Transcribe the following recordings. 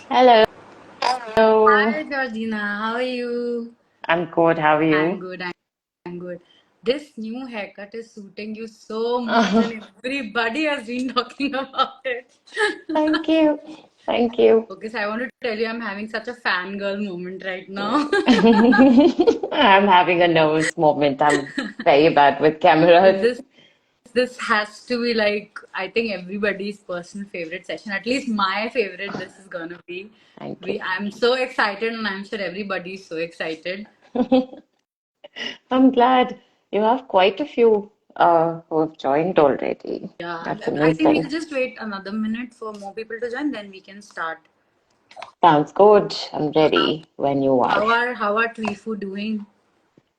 Hello. Hi Georgina, how are you? I'm good. How are I'm you? good, I'm good. This new haircut is suiting you so much, and everybody has been talking about it. Thank you. Thank you. Okay, so I want to tell you I'm having such a fangirl moment right now. I'm having a nervous moment. I'm very bad with cameras. This has to be like I think everybody's personal favorite session. At least my favorite this is gonna be. Thank you. I'm so excited and I'm sure everybody's so excited. I'm glad you have quite a few who have joined already. Yeah, That's I think amazing. we'll just wait another minute for more people to join, then we can start. Sounds good. I'm ready when you are. How are Twifu doing?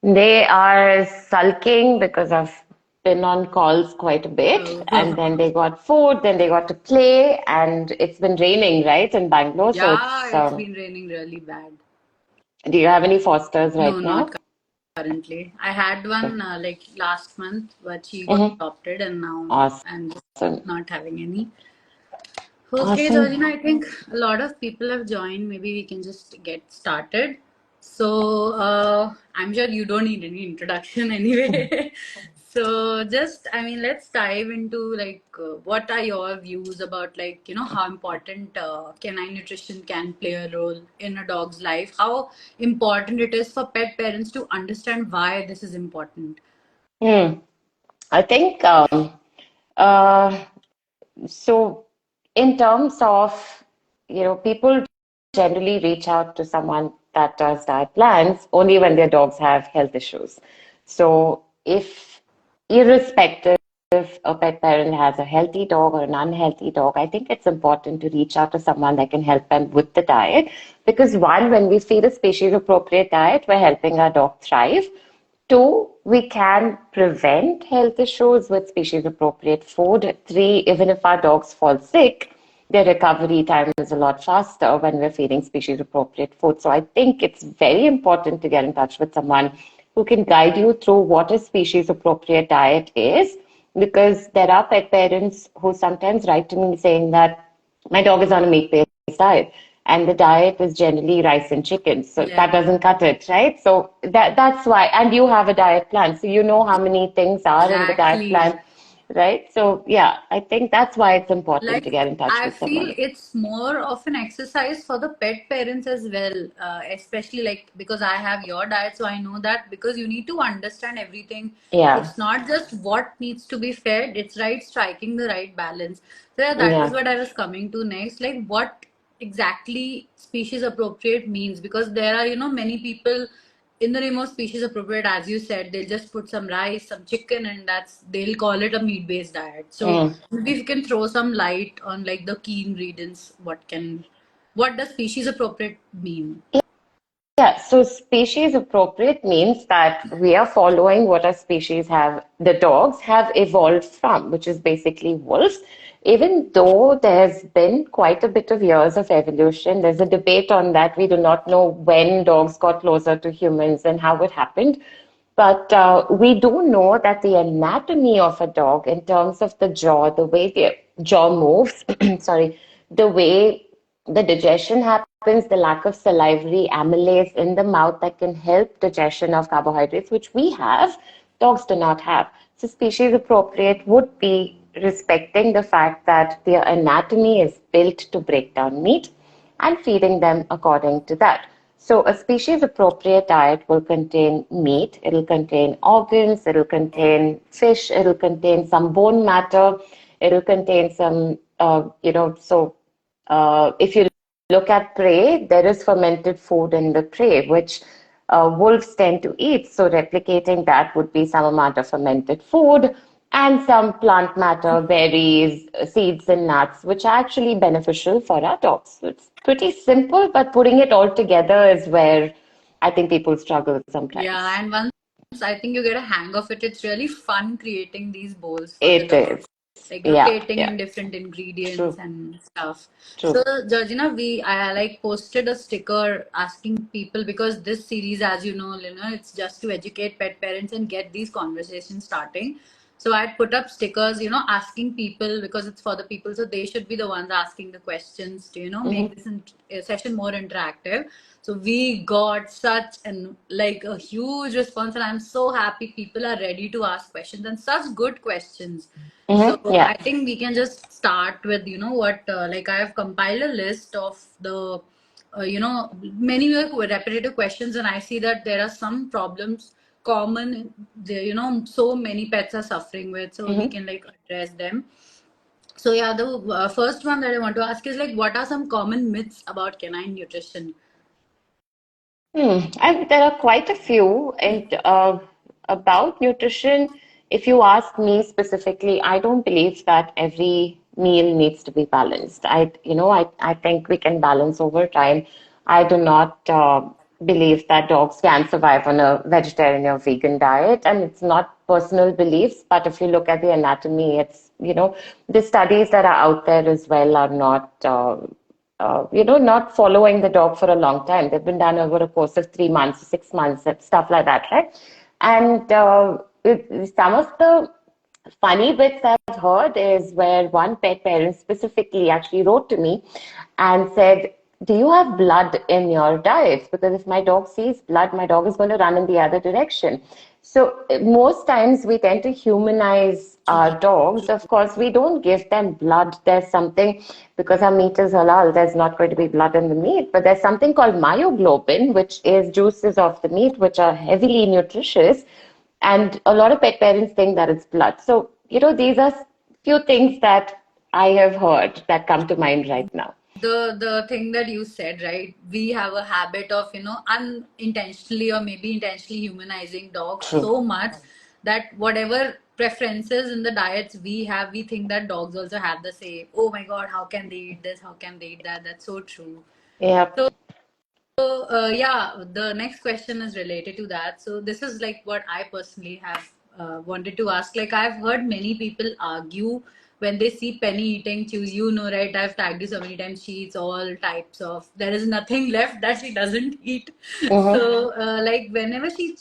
They are sulking because I've been on calls quite a bit, and then Oh. they got food, then they got to play, and it's been raining, right, in Bangalore. So Yeah, it's, it's been raining really bad. do you have any fosters No, right not now? currently. I had Okay. one like last month, but she got Mm-hmm. adopted, and now I'm just Awesome. not having any. Okay, Awesome. Georgina, I think a lot of people have joined. Maybe we can just get started. So, I'm sure you don't need any introduction anyway. So, just, I mean, let's dive into like what are your views about like, how important canine nutrition can play a role in a dog's life? How important it is for pet parents to understand why this is important? Hmm. I think uh, so. In terms of, people generally reach out to someone that does diet plans only when their dogs have health issues. So, if irrespective if a pet parent has a healthy dog or an unhealthy dog, I think it's important to reach out to someone that can help them with the diet. Because one, when we feed a species appropriate diet, we're helping our dog thrive. Two, we can prevent health issues with species appropriate food. Three, even if our dogs fall sick, their recovery time is a lot faster when we're feeding species appropriate food. So I think it's very important to get in touch with someone who can guide you through what a species appropriate diet is, because there are pet parents who sometimes write to me saying that my dog is on a meat-based diet, and the diet is generally rice and chicken. So Yeah, that doesn't cut it, right? So that's why. And you have a diet plan, so you know how many things are in the diet plan, exactly. right? So yeah, I think that's why it's important to Like get in touch I with feel someone. it's more of an exercise for the pet parents as well, especially like because I have your diet, so I know that because you need to understand everything. Yeah, It's not just what needs to be fed, it's right striking the right balance. So yeah, that is yeah, what I was coming to next, like what exactly species appropriate means, because there are many people in the name of species appropriate, as you said, they'll just put some rice, some chicken, and they'll call it a meat based diet. So mm. maybe if you can throw some light on like the key ingredients, what does species appropriate mean? Yeah. So species appropriate means that we are following what our species have, the dogs have evolved from, which is basically wolves. Even though there's been quite a bit of years of evolution, there's a debate on that. We do not know when dogs got closer to humans and how it happened. But we do know that the anatomy of a dog, in terms of the jaw, the way the jaw moves, sorry, the way the digestion happens, the lack of salivary amylase in the mouth that can help digestion of carbohydrates, which we have, dogs do not have. So, species appropriate would be respecting the fact that their anatomy is built to break down meat and feeding them according to that. So, a species appropriate diet will contain meat, it'll contain organs, it'll contain fish, it'll contain some bone matter, it'll contain some, if you look at prey, there is fermented food in the prey, which wolves tend to eat. So, replicating that would be some amount of fermented food and some plant matter, berries, seeds, and nuts, which are actually beneficial for our dogs. So it's pretty simple, but putting it all together is where I think people struggle sometimes. Yeah, and once I think you get a hang of it, it's really fun creating these bowls for the It dog, is. like Yeah, rotating yeah, in different ingredients true, and stuff. true. So, Georgina, I like posted a sticker asking people because this series, as you know, it's just to educate pet parents and get these conversations starting. So I'd put up stickers, asking people, because it's for the people, so they should be the ones asking the questions to, make Mm-hmm. this session more interactive. So we got such an like a huge response, and I'm so happy people are ready to ask questions, and such good questions. So Mm-hmm. Yeah. I think we can just start with, what, like I have compiled a list of the, many repetitive questions, and I see that there are some problems common, so many pets are suffering with, so we Mm-hmm. can like address them. So yeah, the first one that I want to ask is like, what are some common myths about canine nutrition? And there are quite a few. And about nutrition, if you ask me specifically, I don't believe that every meal needs to be balanced. I think we can balance over time. I do not believe that dogs can survive on a vegetarian or vegan diet, and it's not personal beliefs. But if you look at the anatomy, the studies that are out there as well are not. Not following the dog for a long time. They've been done over a course of 3 months, 6 months, stuff like that, right? And some of the funny bits I've heard is where one pet parent specifically actually wrote to me and said, "Do you have blood in your diet? Because if my dog sees blood, my dog is going to run in the other direction." So most times we tend to humanize our dogs. Of course, we don't give them blood. There's something, because our meat is halal, there's not going to be blood in the meat, but there's something called myoglobin, which is juices of the meat, which are heavily nutritious. And a lot of pet parents think that it's blood. So, these are few things that I have heard that come to mind right now. The thing that you said, right, we have a habit of, unintentionally or maybe intentionally humanizing dogs True. so much that whatever preferences in the diets we have, we think that dogs also have the same. Oh my god, how can they eat this, how can they eat that? That's so true. Yep. So, yeah, the next question is related to that. So, this is like what I personally have wanted to ask. Like, I've heard many people argue when they see Penny eating chews. Right? I've tagged you so many times. She eats all types of. There is nothing left that she doesn't eat. Mm-hmm. So, like, whenever she,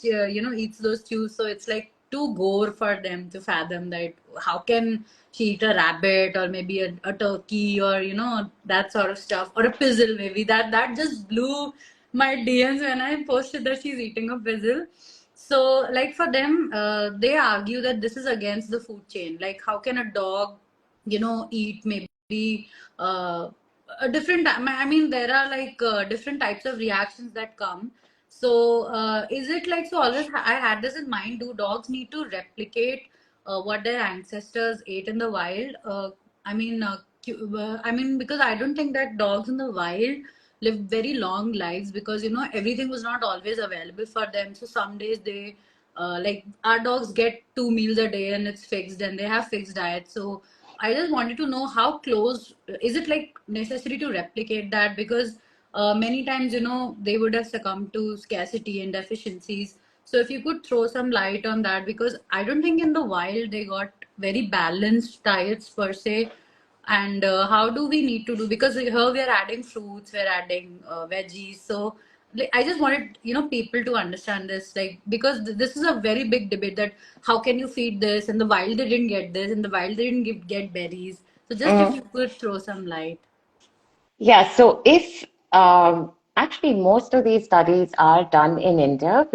eats those chews, so it's like too gore for them to fathom that how can she eat a rabbit or maybe a turkey or that sort of stuff, or a pizzle, maybe that just blew my DMs when I posted that she's eating a pizzle. So like for them, they argue that this is against the food chain. Like how can a dog eat maybe a different, I mean there are like different types of reactions that come. So is it like, so always I had this in mind, do dogs need to replicate what their ancestors ate in the wild? I mean, I mean, because I don't think that dogs in the wild live very long lives, because everything was not always available for them. So some days they like our dogs get 2 meals a day and it's fixed, and they have fixed diets. So I just wanted to know how close is it like necessary to replicate that, because many times they would have succumbed to scarcity and deficiencies. So if you could throw some light on that, because I don't think in the wild they got very balanced diets per se. And how do we need to do, because here we are adding fruits, we're adding veggies. So like, I just wanted people to understand this, like, because this is a very big debate that how can you feed this, and the wild they didn't get this, and the wild they didn't get berries. So just if you Mm-hmm. could throw some light. Yeah, so if actually most of these studies are done in India,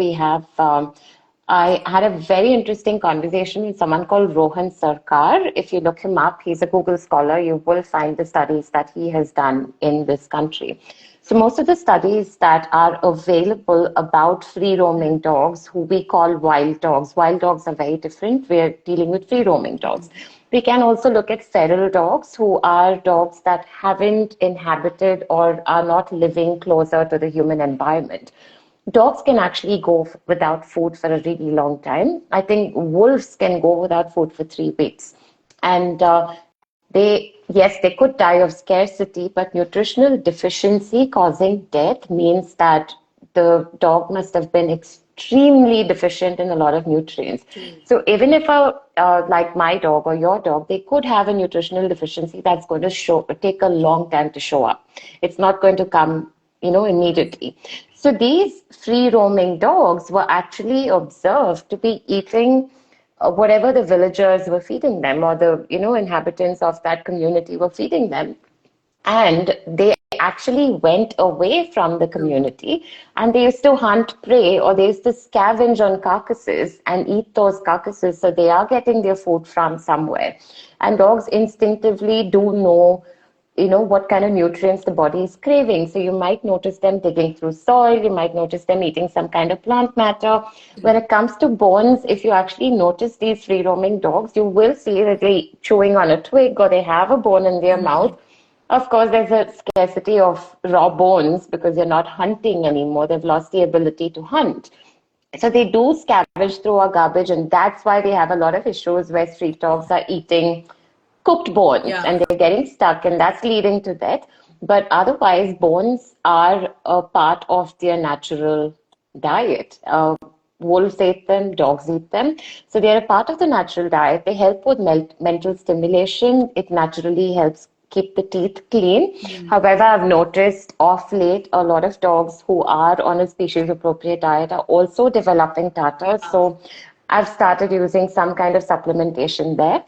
I had a very interesting conversation with someone called Rohan Sarkar. If you look him up, he's a Google scholar. You will find the studies that he has done in this country. So most of the studies that are available about free roaming dogs, who we call wild dogs are very different. We're dealing with free roaming dogs. We can also look at feral dogs, who are dogs that haven't inhabited or are not living closer to the human environment. Dogs can actually go without food for a really long time. I think wolves can go without food for 3 weeks. And yes, they could die of scarcity, but nutritional deficiency causing death means that the dog must have been extremely deficient in a lot of nutrients. True. So even if like my dog or your dog, they could have a nutritional deficiency that's going to take a long time to show up. It's not going to come, immediately. So these free roaming dogs were actually observed to be eating whatever the villagers were feeding them, or the inhabitants of that community were feeding them, and they actually went away from the True. community, and they used to hunt prey, or they used to scavenge on carcasses and eat those carcasses, so they are getting their food from somewhere. And dogs instinctively do know what kind of nutrients the body is craving. So you might notice them digging through soil, you might notice them eating some kind of plant matter. When it comes to bones, if you actually notice these free roaming dogs, you will see that they're chewing on a twig, or they have a bone in their Mm. mouth. Of course, there's a scarcity of raw bones because they're not hunting anymore. They've lost the ability to hunt. So they do scavenge through our garbage, and that's why we have a lot of issues where street dogs are eating cooked bones Yeah, and they're getting stuck, and that's leading to death. But otherwise, bones are a part of their natural diet. Wolves eat them, dogs eat them. So they're a part of the natural diet. They help with mental stimulation. It naturally helps keep the teeth clean. mm. However, I've noticed off late a lot of dogs who are on a species appropriate diet are also developing tartars. Yeah, So I've started using some kind of supplementation there.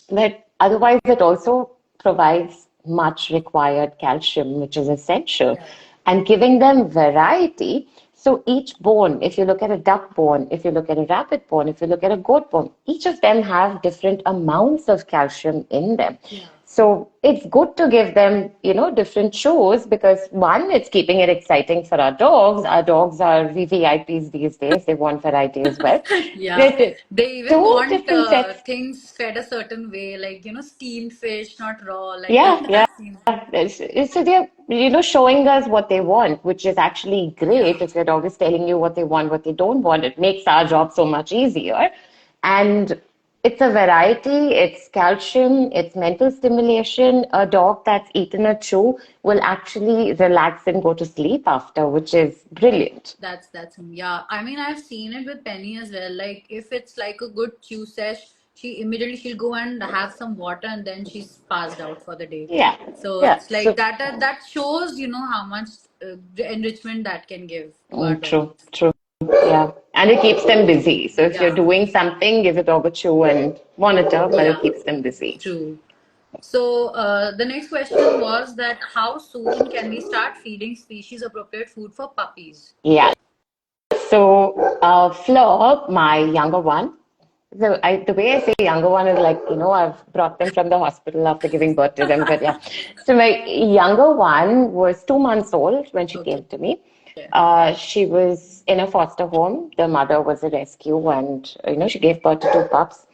But otherwise, it also provides much required calcium, which is essential, yeah. and giving them variety. So each bone, if you look at a duck bone, if you look at a rabbit bone, if you look at a goat bone, each of them have different amounts of calcium in them. Yeah. So it's good to give them, different shows, because one, it's keeping it exciting for our dogs. Our dogs are VVIPs these days. They want variety as well. Yeah. There's They even two want different sets. things fed a certain way, like, steamed fish, not raw. Like, Yeah, yeah. I've seen. So they're, showing us what they want, which is actually Yeah, great. If your dog is telling you what they want, what they don't want, it makes our job so much easier. And it's a variety, it's calcium, it's mental stimulation. A dog that's eaten a chew will actually relax and go to sleep after, which is brilliant. that's yeah. I mean, I've seen it with Penny as well. Like, if it's like a good chew sesh, she'll go and have some water, and then she's passed out for the day. Yeah, So yeah. it's like So that shows how much enrichment that can give to our dog. true, true. Yeah. And it keeps them busy. So if you're Yeah, doing something, give the dog a chew and monitor, but it yeah, keeps them busy. true. So the next question was that how soon can we start feeding species appropriate food for puppies? Yeah. So Fleur, my younger one, the way I say younger one is like, I've brought them from the hospital after giving birth to them. But yeah. So my younger one was 2 months old when she Okay. came to me. She was in a foster home. The mother was a rescue, and, she gave birth to two pups.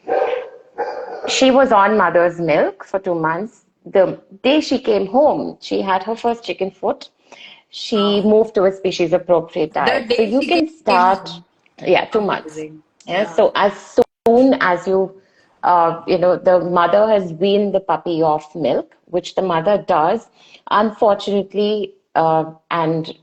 She was on mother's milk for 2 months. The day she came home, she had her first chicken foot. She Wow. moved to a species appropriate The diet. So day you she can came start, home. yeah, 2 months. Amazing. Yeah. Yeah. So as soon as the mother has weaned the puppy off milk, which the mother does, unfortunately, and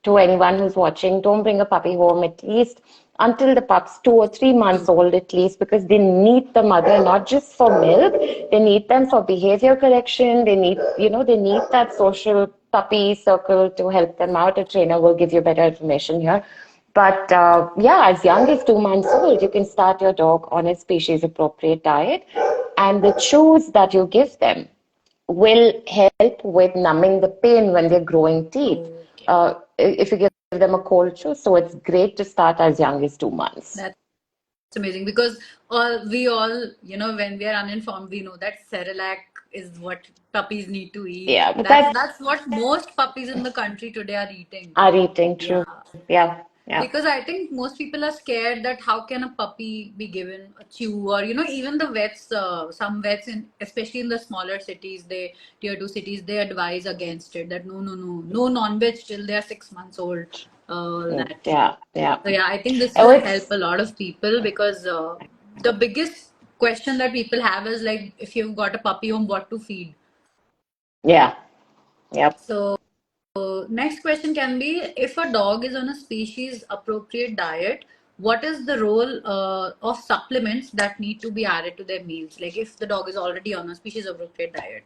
to anyone who's watching, don't bring a puppy home at least until the pup's 2 or 3 months True. old at least, because they need the mother not just for milk, they need them for behavior correction. They need that social puppy circle to help them out. A trainer will give you better information here. But yeah, as young as 2 months old, you can start your dog on a species appropriate diet. And the chews that you give them will help with numbing the pain when they're growing teeth. Okay. If you give them a cold chew, so it's great to start as young as 2 months. That's amazing because when we are uninformed, we know that Cerelac is what puppies need to eat. Yeah, but That's what most puppies in the country today are eating. are eating Yeah. true. Yeah, yeah, Because I think most people are scared that how can a puppy be given a chew or even the vets, some vets in especially in the smaller cities, they tier two cities, they advise against it that no non-veg till they are 6 months old. That yeah, yeah. so yeah, I think this Oh, will help it's a lot of people because the biggest question that people have is like if you've got a puppy home, what to feed. yeah, yep. So next question can be if a dog is on a species appropriate diet, what is the role of supplements that need to be added to their meals? Like if the dog is already on a species appropriate diet.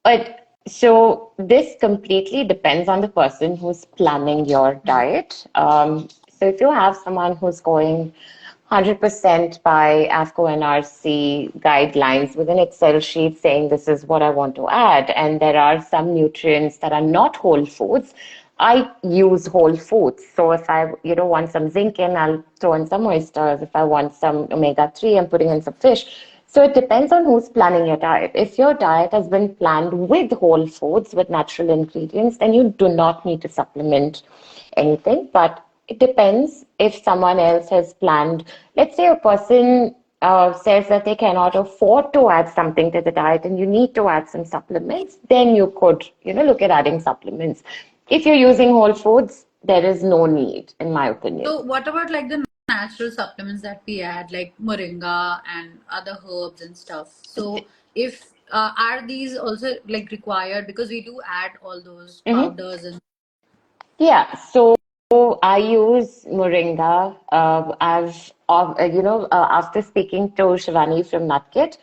But so this completely depends on the person who's planning your Mm. diet. So if you have someone who's going 100% by AFCO NRC guidelines with an Excel sheet saying this is what I want to add. And there are some nutrients that are not whole foods. I use whole foods. So if I, want some zinc in, I'll throw in some oysters. If I want some omega-3, I'm putting in some fish. So it depends on who's planning your diet. If your diet has been planned with whole foods, with natural ingredients, then you do not need to supplement anything. But it depends if someone else has planned. Let's say a person says that they cannot afford to add something to the diet and you need to add some supplements, then you could, look at adding supplements. If you're using whole foods, there is no need, in my opinion. So what about like the natural supplements that we add, like moringa and other herbs and stuff? So if are these also like required, because we do add all those Mm-hmm. powders and Yeah, so I use moringa. After speaking to Shivani from Nutkit,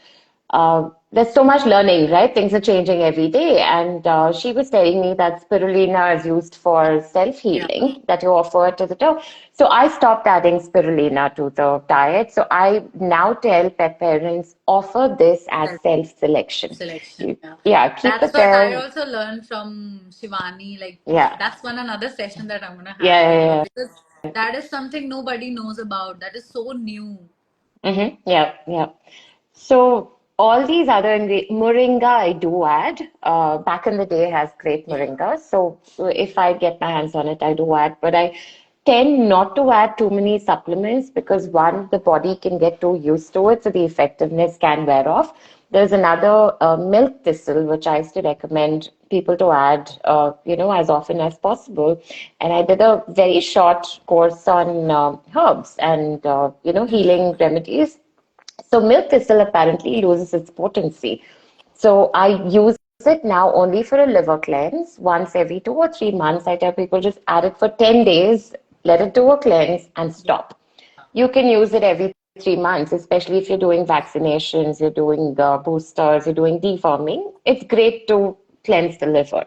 there's so much learning, right? Things are changing every day. And she was telling me that spirulina is used for yeah, self-healing, that you offer to the dog. So I stopped adding spirulina to the diet. So I now tell pet parents, offer this as self-selection. selection. You, Yeah, yeah, keep that's it what I there. also learned from Shivani. Like Yeah, that's one another session that I'm gonna yeah, have with her, yeah, because that is something nobody knows about. That is so new. yeah. Yeah, yeah. So all these other moringa I do add. Back in the day has great Yeah, moringa. So if I get my hands on it, I do add. But I tend not to add too many supplements because one, the body can get too used to it, so the effectiveness can wear off. There's another milk thistle which I used to recommend people to add, as often as possible. And I did a very short course on herbs and healing remedies. So milk thistle apparently loses its potency. So I use it now only for a liver cleanse once every 2 or 3 months. I tell people just add it for 10 days, let it do a cleanse and yeah, stop. You can use it every 3 months, especially if you're doing vaccinations, you're doing boosters, you're doing deworming. It's great to cleanse the liver.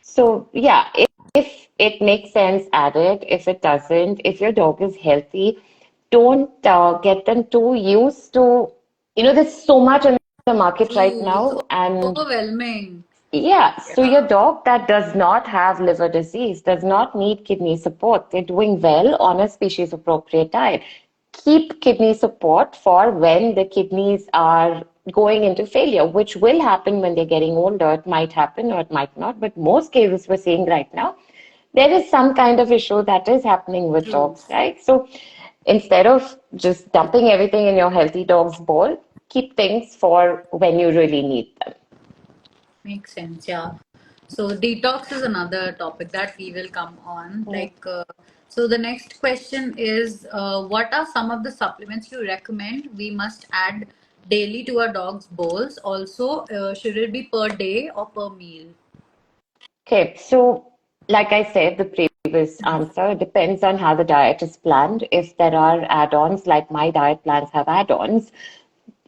So yeah, if it makes sense, add it. If it doesn't, if your dog is healthy, don't get them too used to, there's so much in the market right true. It's now. And overwhelming. yeah, so your Yeah, dog that does not have liver disease does not need kidney support. They're doing well on a species appropriate diet. Keep kidney support for when the kidneys are going into failure, which will happen when they're getting older. It might happen or it might not, but most cases we're seeing right now, there is some kind of issue that is happening with true. dogs, right? So instead of just dumping everything in your healthy dog's bowl, keep things for when you really need them. Makes sense, yeah. So detox is another topic that we will come on. So the next question is, what are some of the supplements you recommend we must add daily to our dog's bowls? Also, should it be per day or per meal? Okay, so like I said, the previous answer depends on how the diet is planned. If there are add-ons, like my diet plans have add-ons,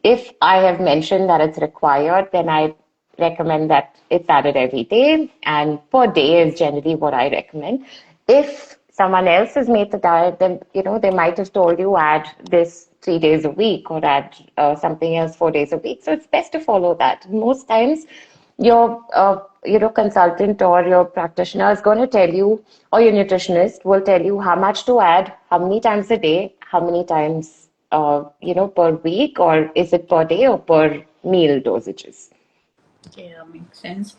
if I have mentioned that it's required, then I recommend that it's added every day, and per day is generally what I recommend. If someone else has made the diet, then they might have told you add this 3 days a week or add something else 4 days a week. So it's best to follow that. Most times, your consultant or your practitioner is going to tell you, or your nutritionist will tell you how much to add, how many times a day, how many times per week, or is it per day or per meal dosages? Okay, that makes sense.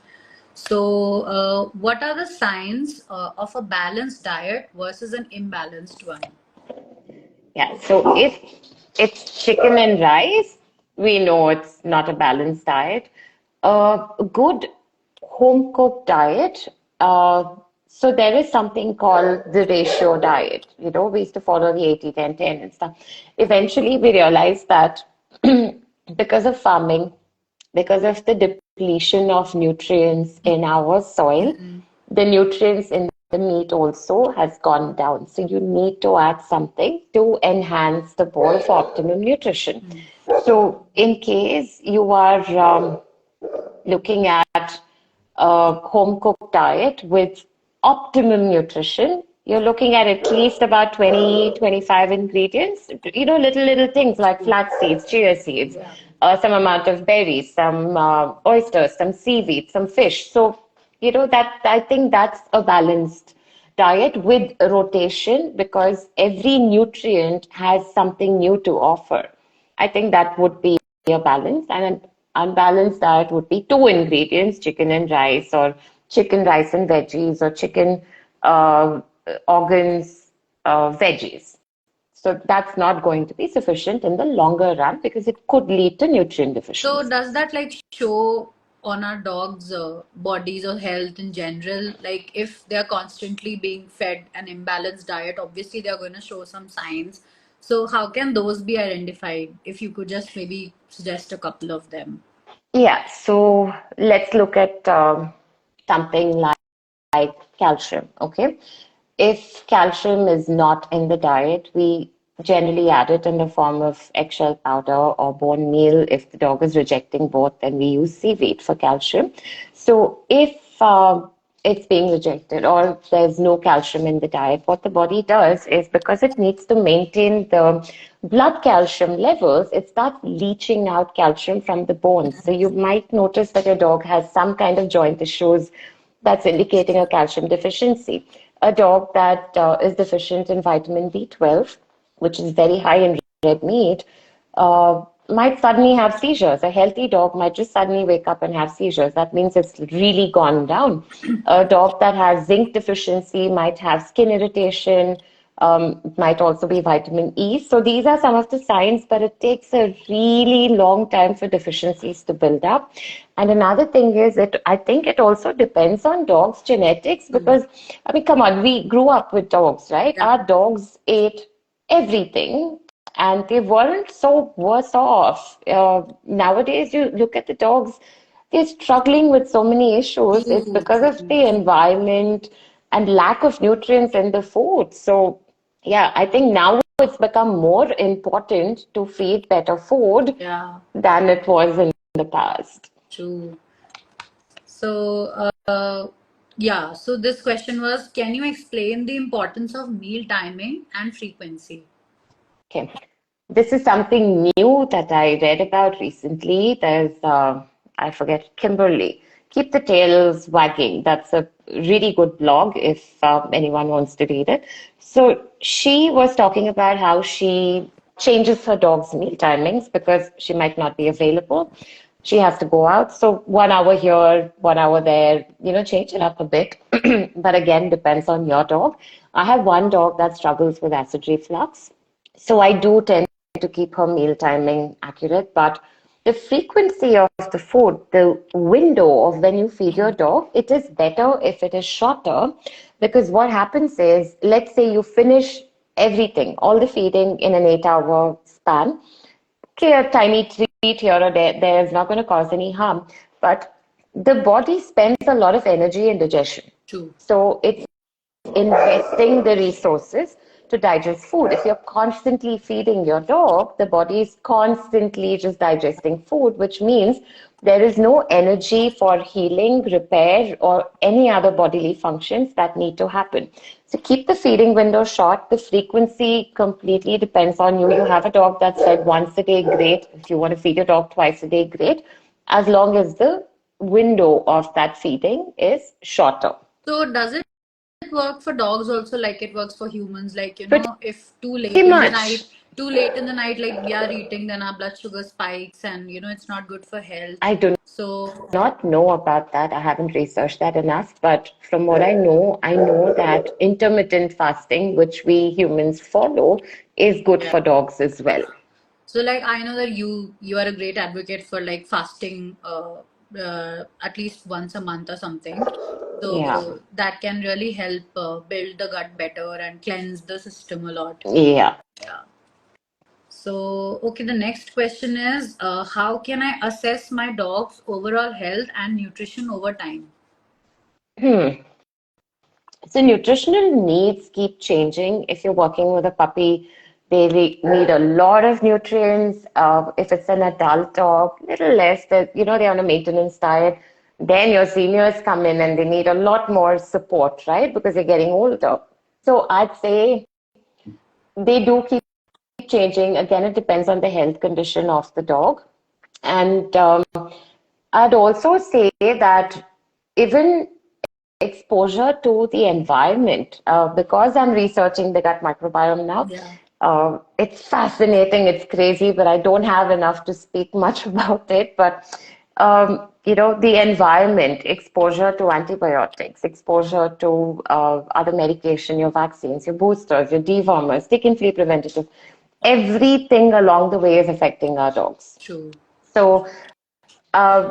So, what are the signs of a balanced diet versus an imbalanced one? Yeah, so if it's chicken and rice, we know it's not a balanced diet. A good home cooked diet, so there is something called the ratio diet. We used to follow the 80-10-10 and stuff. Eventually, we realized that because of farming, because of the depletion of nutrients in our soil, Mm, the nutrients in the meat also has gone down. So you need to add something to enhance the bowl for optimum nutrition. mm, So in case you are looking at a home cooked diet with optimum nutrition, you're looking at least about 20, 25 ingredients. Little things like flax seeds, chia seeds, Yeah. some amount of berries, some oysters, some seaweed, some fish. So, that I think that's a balanced diet with rotation because every nutrient has something new to offer. I think that would be a balance, and an unbalanced diet would be two ingredients, chicken and rice, or chicken, rice, and veggies, or chicken, uh, organs, veggies. So that's not going to be sufficient in the longer run because it could lead to nutrient So deficiency. does that like show on our dogs' bodies or health in general? Like if they're constantly being fed an imbalanced diet, obviously they're going to show some signs. So how can those be identified? If you could just maybe suggest a couple of them. Yeah, so let's look at something like calcium. Okay. If calcium is not in the diet, we generally add it in the form of eggshell powder or bone meal. If the dog is rejecting both, then we use seaweed for calcium. So if it's being rejected or there's no calcium in the diet, what the body does is because it needs to maintain the blood calcium levels, it starts leaching out calcium from the bones. So you might notice that your dog has some kind of joint issues that's indicating a calcium deficiency. A dog that is deficient in vitamin B12, which is very high in red meat, might suddenly have seizures. A healthy dog might just suddenly wake up and have seizures. That means it's really gone down. A dog that has zinc deficiency might have skin irritation, might also be vitamin E. So these are some of the signs, but it takes a really long time for deficiencies to build up. And another thing is that I think it also depends on dogs' genetics Mm. because, I mean, come on, we grew up with dogs, right? Yeah. Our dogs ate everything and they weren't so worse off. Nowadays, you look at the dogs, they're struggling with so many issues. It's True, because of true. the environment and lack of nutrients in the food. So, yeah, I think now it's become more important to feed better food Yeah, than it was in the past. true. So, yeah, so this question was, can you explain the importance of meal timing and frequency? Okay. This is something new that I read about recently. I forget, Kimberly. Keep the Tails Wagging. That's a really good blog if anyone wants to read it. So she was talking about how she changes her dog's meal timings because she might not be available. She has to go out. So 1 hour here, 1 hour there, change it up a bit. But again, depends on your dog. I have one dog that struggles with acid reflux. So I do tend to keep her meal timing accurate, but the frequency of the food, the window of when you feed your dog, it is better if it is shorter because what happens is, let's say you finish everything, all the feeding in an 8 hour span. Okay, a tiny treat here or there is not going to cause any harm, but the body spends a lot of energy in digestion. True. So it's investing the resources to digest food. If you're constantly feeding your dog, the body is constantly just digesting food, which means there is no energy for healing, repair, or any other bodily functions that need to happen. So keep the feeding window short. The frequency completely depends on you. You have a dog that's fed once a day, great. If you want to feed your dog twice a day, great. As long as the window of that feeding is shorter. So, does it work for dogs also like it works for humans? Like, Pretty if much. too late in the night, like we are eating, then our blood sugar spikes and, it's not good for health. I do So, not know about that. I haven't researched that enough, but from what I know that intermittent fasting, which we humans follow, is good yeah. for dogs as well. So like I know that you are a great advocate for like fasting at least once a month or something. Yeah. So that can really help build the gut better and cleanse the system a lot. Yeah. Yeah. So okay, the next question is how can I assess my dog's overall health and nutrition over time? Hmm. So nutritional needs keep changing. If you're working with a puppy, they need a lot of nutrients. If it's an adult dog, little less. That they're on a maintenance diet. Then your seniors come in and they need a lot more support, right? Because they're getting older. So I'd say they do keep changing. Again, it depends on the health condition of the dog. And I'd also say that even exposure to the environment, because I'm researching the gut microbiome now. Yeah. It's fascinating, it's crazy, but I don't have enough to speak much about it. But the environment, exposure to antibiotics, exposure to other medication, your vaccines, your boosters, your dewormers, tick and flea preventative, everything along the way is affecting our dogs. True. So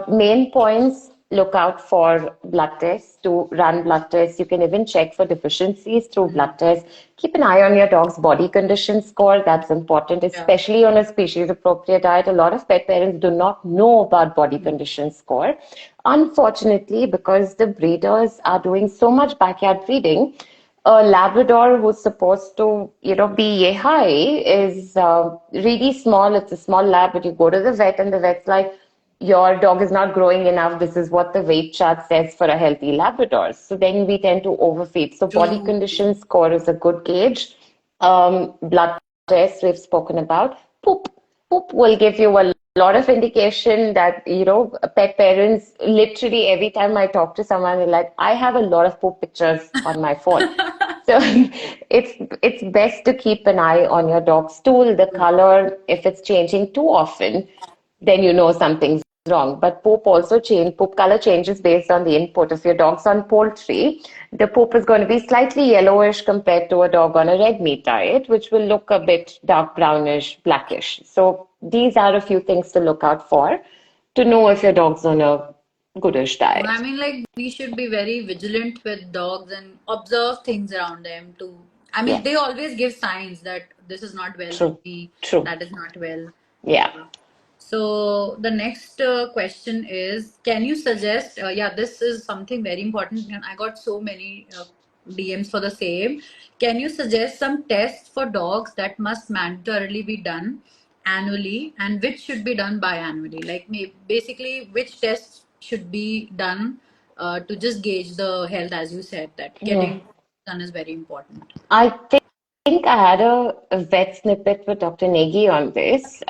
main points, look out for blood tests, to run blood tests. You can even check for deficiencies through blood tests. Keep an eye on your dog's body condition score. That's important, Yeah. especially on a species appropriate diet. A lot of pet parents do not know about body condition score. Unfortunately, because the breeders are doing so much backyard breeding, a Labrador who's supposed to, be yay high is really small. It's a small lab, but you go to the vet and the vet's like, your dog is not growing enough. This is what the weight chart says for a healthy Labrador. So then we tend to overfeed. So body True. condition score is a good gauge. Blood tests we've spoken about. Poop will give you a lot of indication that, pet parents, literally every time I talk to someone, they're like, I have a lot of poop pictures on my phone. So it's best to keep an eye on your dog's stool, the color. If it's changing too often, then you know something's wrong. But poop color changes based on the input. If your dog's on poultry, the poop is going to be slightly yellowish compared to a dog on a red meat diet, which will look a bit dark brownish, blackish. So these are a few things to look out for to know if your dog's on a goodish I diet. mean, like, we should be very vigilant with dogs and observe things around them to. I mean, they Yes, always give signs that this is not well, true, maybe true. that is not well. Yeah. Yeah. So the next question is, can you suggest? Yeah, this is something very important, and I got so many DMs for the same. Can you suggest some tests for dogs that must mandatorily be done annually, and which should be done biannually? Like, basically, which tests should be done to just gauge the health, as you said, that getting done is very important. I think I had a vet snippet with Dr. Negi on this.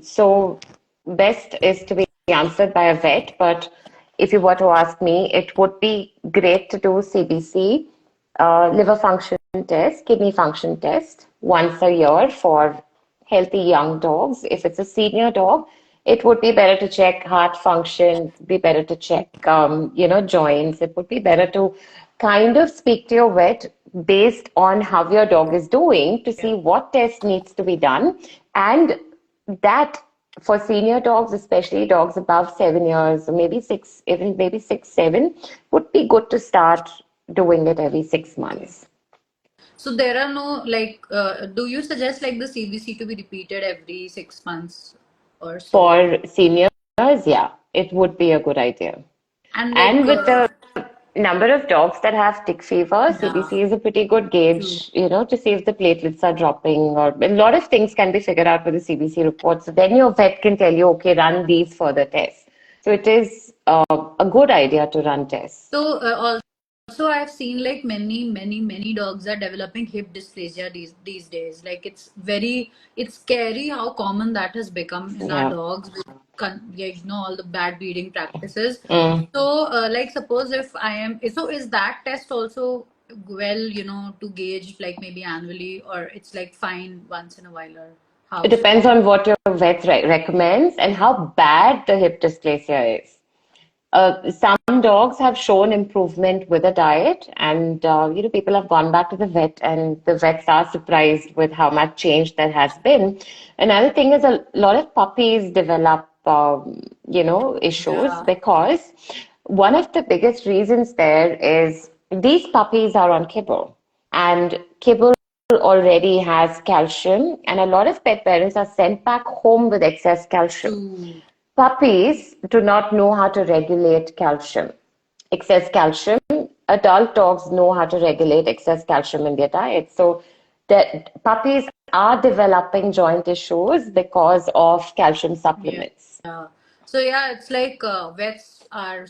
So best is to be answered by a vet, but if you were to ask me, it would be great to do CBC, liver function test, kidney function test once a year for healthy young dogs. If it's a senior dog, it would be better to check heart function, be better to check, joints. It would be better to kind of speak to your vet based on how your dog is doing to Yeah. see what test needs to be done. And that for senior dogs, especially dogs above 7 years, or maybe six, even maybe 6, 7, would be good to start doing it every six Okay. months. So there are no like, do you suggest like the CBC to be repeated every 6 months or so? For seniors, yeah, it would be a good idea. And like, And with the number of dogs that have tick fever, yeah, CBC is a pretty good true. gauge, to see if the platelets are dropping, or a lot of things can be figured out with the CBC report. So then your vet can tell you, okay, run these further tests. So it is a good idea to run tests. So also I've seen like many dogs are developing hip dysplasia these days. Like it's scary how common that has become in our Yeah. dogs with all the bad breeding practices. Mm. So like suppose if I am so is that test also well to gauge like maybe annually or it's like fine once in a while or It how so? depends on what your vet recommends and how bad the hip dysplasia is. Some dogs have shown improvement with a diet, and people have gone back to the vet, and the vets are surprised with how much change there has been. Another thing is a lot of puppies develop, issues Yeah, because one of the biggest reasons there is these puppies are on kibble, and kibble already has calcium, and a lot of pet parents are sent back home with excess calcium. true. Puppies do not know how to regulate calcium, excess calcium. Adult dogs know how to regulate excess calcium in their diet. So that puppies are developing joint issues because of calcium Yeah. supplements. So yeah, it's like vets are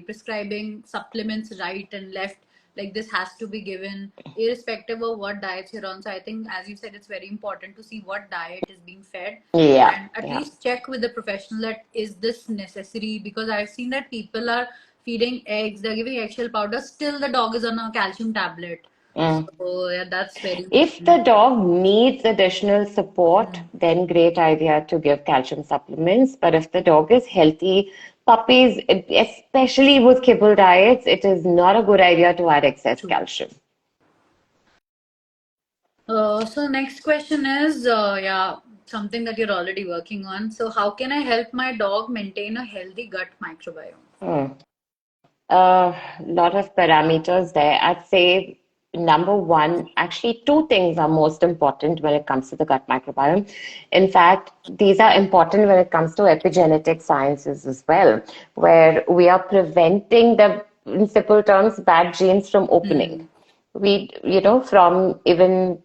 prescribing supplements right and left. like this has to be given irrespective of what diets you're on. So I think, as you said, it's very important to see what diet is being fed Yeah, and at yeah. least check with the professional that is this necessary, because I've seen that people are feeding eggs, they're giving eggshell powder, still the dog is on a calcium tablet. Mm. So yeah, that's very If the important. dog needs additional support, Mm, then great idea to give calcium supplements. But if the dog is healthy, puppies, especially with kibble diets, it is not a good idea to add excess true. calcium. So next question is, yeah, something that you're already working on. So how can I help my dog maintain a healthy gut microbiome? Hmm. A lot of parameters there. I'd say number one, actually, two things are most important when it comes to the gut microbiome. In fact, these are important when it comes to epigenetic sciences as well, where we are preventing the, in simple terms, bad genes from opening. Hmm. From even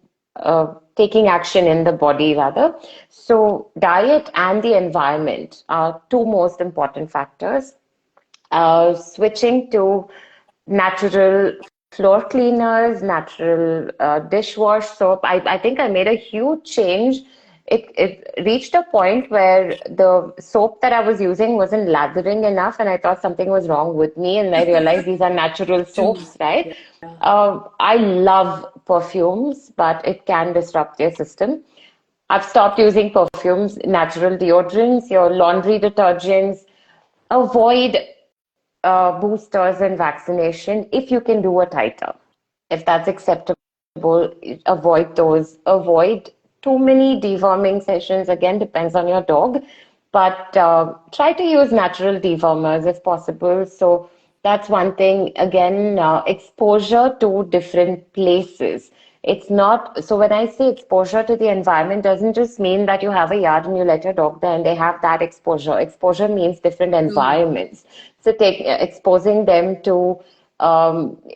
taking action in the body, rather. So, diet and the environment are two most important factors. Switching to natural floor cleaners, natural dishwash soap. I think I made a huge change. It reached a point where the soap that I was using wasn't lathering enough, and I thought something was wrong with me. And I realized these are natural True. soaps, right? Yeah. I love perfumes, but it can disrupt your system. I've stopped using perfumes, natural deodorants, your laundry detergents. Avoid boosters and vaccination if you can do a titer. If that's acceptable, avoid those. Avoid too many deworming sessions. Again, depends on your dog, but try to use natural dewormers if possible. So that's one thing. Again, exposure to different places. It's not, so when I say exposure to the environment, doesn't just mean that you have a yard and you let your dog there and they have that exposure. Exposure means different True. environments. So exposing them to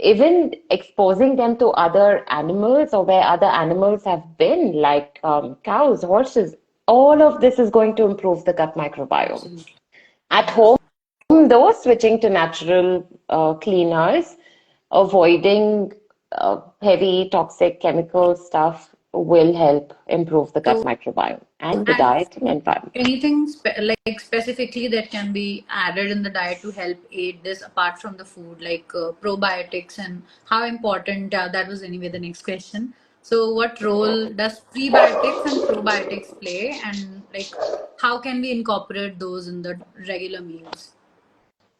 even exposing them to other animals or where other animals have been, like cows, horses, all of this is going to improve the gut microbiome. Absolutely. At home, though, switching to natural cleaners, avoiding heavy toxic chemical stuff will help improve the gut So, microbiome and the and diet and environment. anything like specifically that can be added in the diet to help aid this apart from the food, like probiotics, and how important that was anyway the next question. So, what role does prebiotics and probiotics play, and like how can we incorporate those in the regular meals?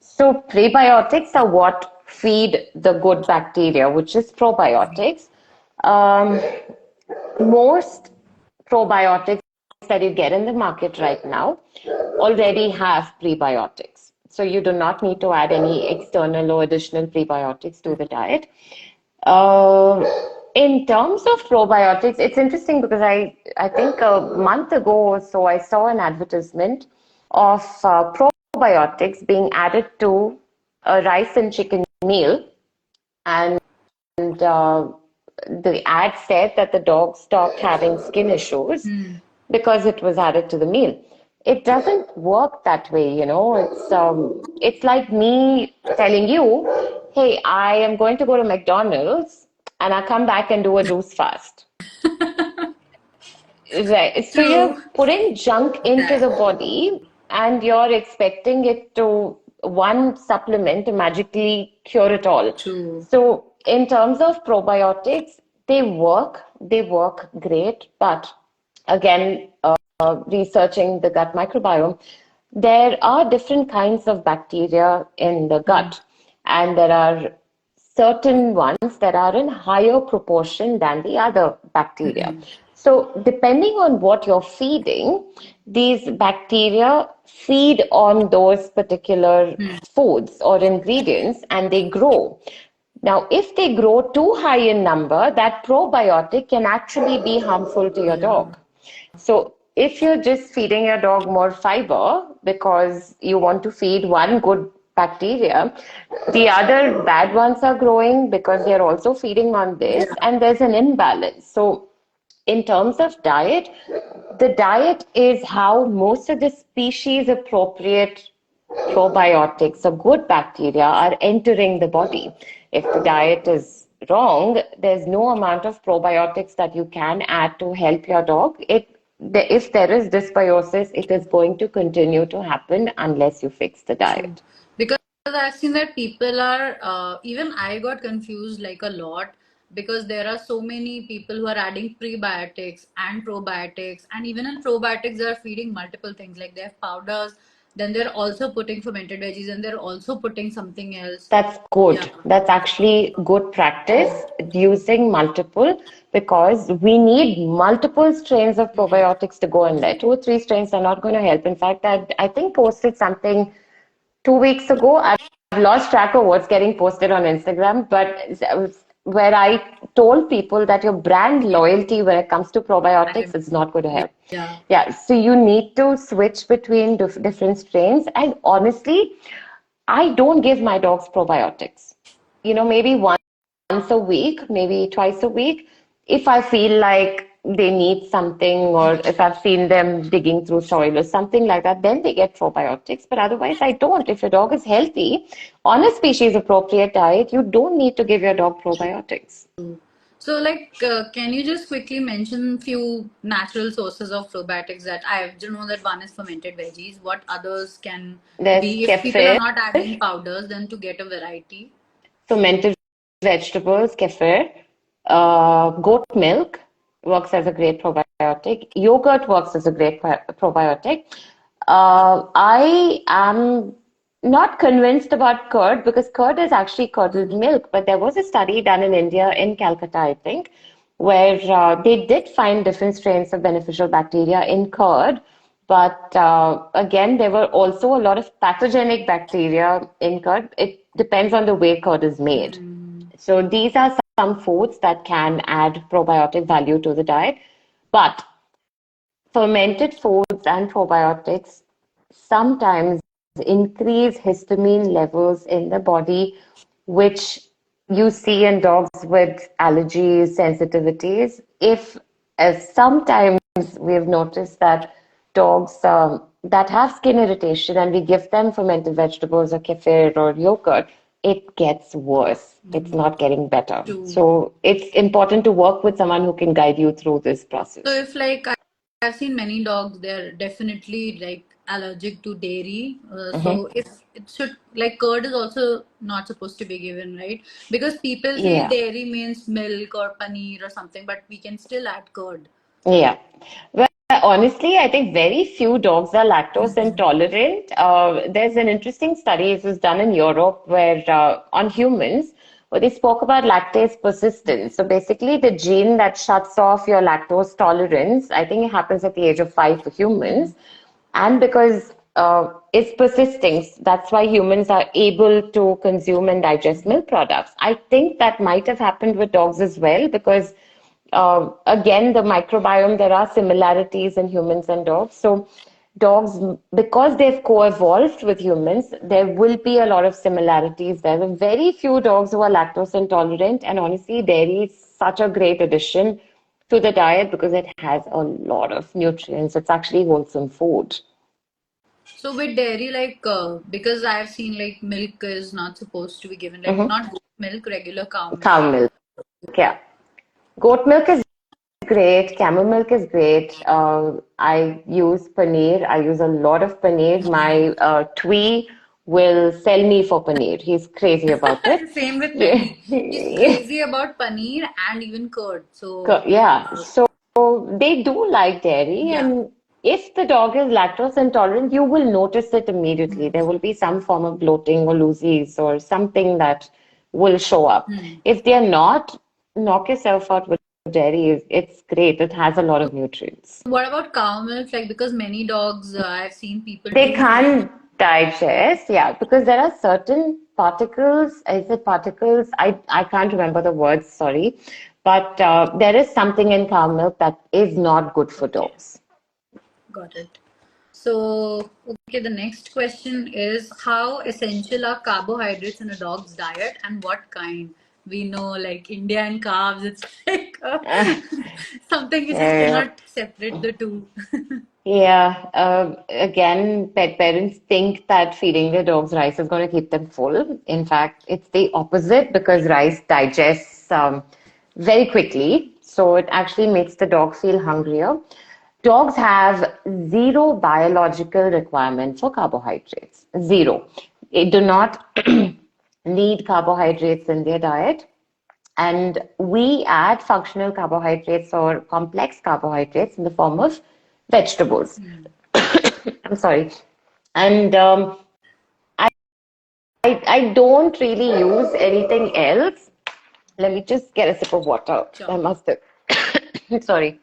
So prebiotics are what feed the good bacteria, which is probiotics. Um, Most probiotics that you get in the market right now already have prebiotics. So you do not need to add any external or additional prebiotics to the diet. Uh, in terms of probiotics, it's interesting because I think a month ago or so I saw an advertisement of probiotics being added to a rice and chicken meal, and the ad said that the dog stopped having skin issues Hmm. because it was added to the meal. It doesn't work that way, you know. It's like me telling you, "Hey, I am going to go to McDonald's and I come back and do a juice fast." Right. So you're True. putting junk into the Exactly. body and you're expecting it to one supplement to magically cure it all. True. So in terms of probiotics, they work great, but again, researching the gut microbiome, there are different kinds of bacteria in the Hmm. gut, and there are certain ones that are in higher proportion than the other bacteria. Hmm. So, depending on what you're feeding, these bacteria feed on those particular Hmm. foods or ingredients and they grow. Now, if they grow too high in number, that probiotic can actually be harmful to your Yeah. dog. So, if you're just feeding your dog more fiber because you want to feed one good bacteria, the other bad ones are growing because they're also feeding on this, Yeah. and there's an imbalance. So, in terms of diet, the diet is how most of the species appropriate probiotics or good bacteria are entering the body. If the diet is wrong, there's no amount of probiotics that you can add to help your dog. If there is dysbiosis, it is going to continue to happen unless you fix the True. diet. Because I've seen that people are, even I got confused like a lot because there are so many people who are adding prebiotics and probiotics, and even in probiotics, they are feeding multiple things like they have powders, then they're also putting fermented veggies, and they're also putting something else. That's Yeah. good. That's actually good practice using multiple, because we need multiple strains of probiotics to go in there. Two or three strains are not going to help. In fact, I think posted something 2 weeks ago. I've lost track of what's getting posted on Instagram, but where I told people that your brand loyalty when it comes to probiotics is not going to help. Yeah. Yeah, so you need to switch between different strains. And honestly, I don't give my dogs probiotics. Maybe once a week, maybe twice a week, if I feel like they need something, or if I've seen them digging through soil or something like that, then they get probiotics. But otherwise, I don't. If your dog is healthy, on a species appropriate diet, you don't need to give your dog probiotics. So, can you just quickly mention few natural sources of probiotics that I do know that one is fermented veggies. What others can There's be if people are kefir, not adding powders, then to get a variety? fermented vegetables, kefir, goat milk works as a great probiotic. Yogurt works as a great probiotic. I am not convinced about curd, because curd is actually curdled milk, but there was a study done in India, in Calcutta, I think, where they did find different strains of beneficial bacteria in curd. But again, there were also a lot of pathogenic bacteria in curd. It depends on the way curd is made. So these are some foods that can add probiotic value to the diet. But fermented foods and probiotics sometimes increase histamine levels in the body, which you see in dogs with allergies, sensitivities. If sometimes we've noticed that dogs that have skin irritation and we give them fermented vegetables or kefir or yogurt, it gets worse. It's not getting better. True. So it's important to work with someone who can guide you through this So process. if I've seen many dogs, they're definitely like allergic to dairy. Mm-hmm. So if it should like curd is also not supposed to be given, right? Because people feel Yeah. dairy means milk or paneer or something, but we can still add curd. Yeah. Well, honestly, I think very few dogs are lactose intolerant. There's an interesting study. It was done in Europe, where on humans, where they spoke about lactase persistence. So basically, the gene that shuts off your lactose tolerance, I think it happens at the age of 5 for humans. And because it's persisting, that's why humans are able to consume and digest milk products. I think that might have happened with dogs as well, because again, the microbiome, there are similarities in humans and dogs. So, dogs, because they've co evolved with humans, there will be a lot of similarities. There are very few dogs who are lactose intolerant, and honestly, dairy is such a great addition to the diet because it has a lot of nutrients. It's actually wholesome food. So with dairy, because I've seen like milk is not supposed to be given, like Hmm. not goat milk, regular cow milk. Cow milk, yeah. Goat milk is great. Camel milk is great. I use paneer. I use a lot of paneer. My Twee will sell me for paneer. He's crazy about it. Same with Yeah. Teddy. He's crazy about paneer and even curd. So Yeah. So they do like dairy, yeah. and if the dog is lactose intolerant, you will notice it immediately. There will be some form of bloating or loosies or something that will show up. Hmm. If they're not, knock yourself out with dairy. It's great. It has a lot of nutrients. What about cow milk? Like because many dogs, I've seen people They do. can't digest, yeah, because there are certain particles. Is it particles? I can't remember the words, sorry. But there is something in cow milk that is not good for Okay, dogs. got it. So, okay, the next question is how essential are carbohydrates in a dog's diet and what kind? We know like India and carbs, it's like Uh, something you just yeah. cannot separate the two. Yeah, again, pet parents think that feeding their dogs rice is going to keep them full. In fact, it's the opposite because rice digests very quickly. So it actually makes the dog feel hungrier. Dogs have zero biological requirement for carbohydrates. Zero. They do not need carbohydrates in their diet. And we add functional carbohydrates or complex carbohydrates in the form of vegetables. Hmm. I'm sorry. And I don't really use anything else. Let me just get a sip of water. Sure. I must have. Sorry.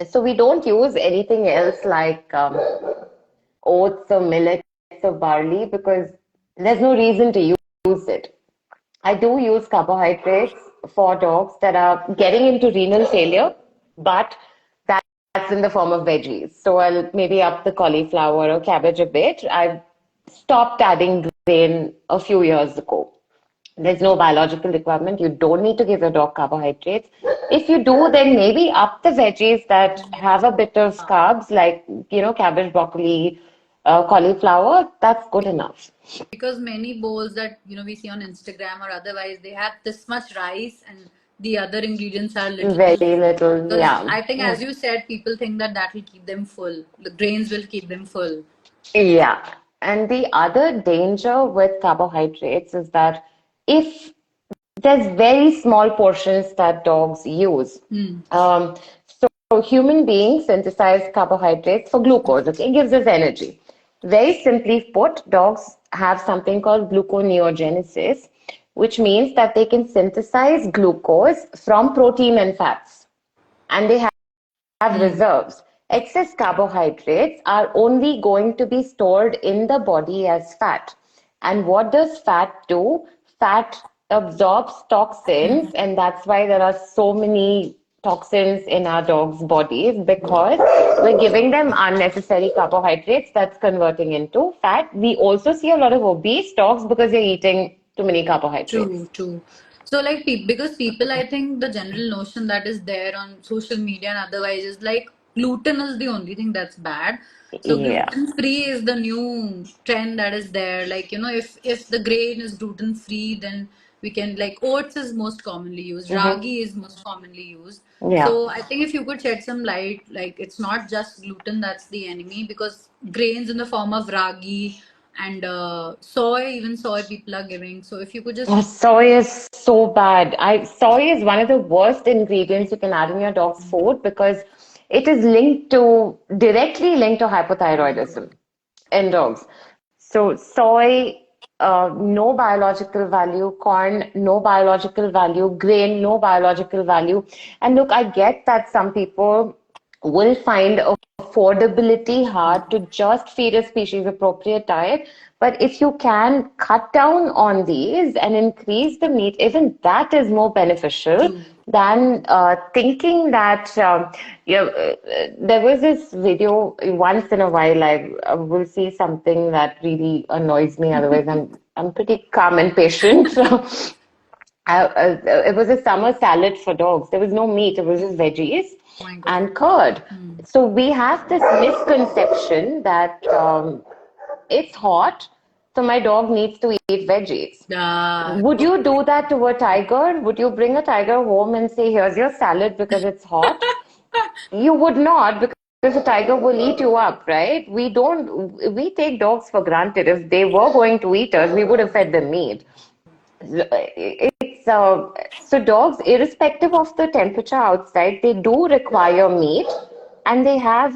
So we don't use anything else like oats or millets or barley because there's no reason to use it. I do use carbohydrates for dogs that are getting into renal failure, but that's in the form of veggies. So I'll maybe up the cauliflower or cabbage a bit. I stopped adding grain a few years ago. There's no biological requirement. You don't need to give your dog carbohydrates. If you do, then maybe up the veggies that have a bit of carbs, like, cabbage, broccoli, cauliflower. That's good enough. Because many bowls that we see on Instagram or otherwise, they have this much rice and the other ingredients are little Very little, because yeah. I think, as you said, people think that that will keep them full. The grains will keep them full. Yeah. And the other danger with carbohydrates is that if there's very small portions that dogs use. Hmm. So human beings synthesize carbohydrates for glucose. Okay, it gives us energy. Very simply put, dogs have something called gluconeogenesis, which means that they can synthesize glucose from protein and fats, and they have Hmm. reserves. Excess carbohydrates are only going to be stored in the body as fat. And what does fat do? Fat absorbs toxins, and that's why there are so many toxins in our dogs' bodies because we're giving them unnecessary carbohydrates that's converting into fat. We also see a lot of obese dogs because they're eating too many True, carbohydrates. true. So, like, because people, I think the general notion that is there on social media and otherwise is like gluten is the only thing that's bad. So, Yeah. gluten free is the new trend that is there. Like, if the grain is gluten free, then we can, like, oats is most commonly used, Hmm. ragi is most commonly used. Yeah. So, I think if you could shed some light, like, it's not just gluten that's the enemy because grains in the form of ragi and soy, even soy people are giving. So if you could Oh, just soy is so bad. Soy is one of the worst ingredients you can add in your dog's food because it is directly linked to oh my god. hypothyroidism in dogs. So soy, no biological value, corn, no biological value, grain, no biological value. And look, I get that some people will find affordability hard to just feed a species appropriate diet. But if you can cut down on these and increase the meat, even that is more beneficial True. than thinking that there was this video once in a while. I will see something that really annoys me. Otherwise, I'm pretty calm and patient. So it was a summer salad for dogs. There was no meat. It was just veggies Oh my god. and curd. Hmm. So we have this misconception that it's hot, so my dog needs to eat veggies. Would you do that to a tiger? Would you bring a tiger home and say, here's your salad because it's hot? You would not because a tiger will eat you up, right? We take dogs for granted. If they were going to eat us, we would have fed them meat. It's so dogs, irrespective of the temperature outside, they do require meat, and there's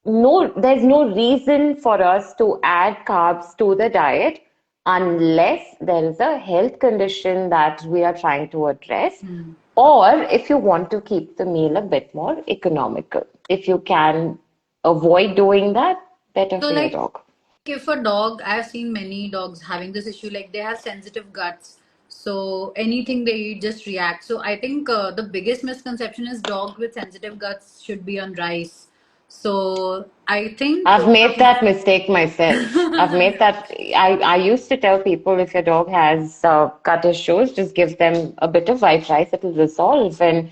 no reason for us to add carbs to the diet unless there is a health condition that we are trying to address, Hmm. or if you want to keep the meal a bit more economical. If you can avoid doing that, better So for your like dog. if a dog, I've seen many dogs having this issue, like they have sensitive guts. So anything they eat just reacts. So I think the biggest misconception is dog with sensitive guts should be on rice. So I think I've made that mistake myself. I've made that. I used to tell people if your dog has gut issues, just give them a bit of white rice, it'll resolve. And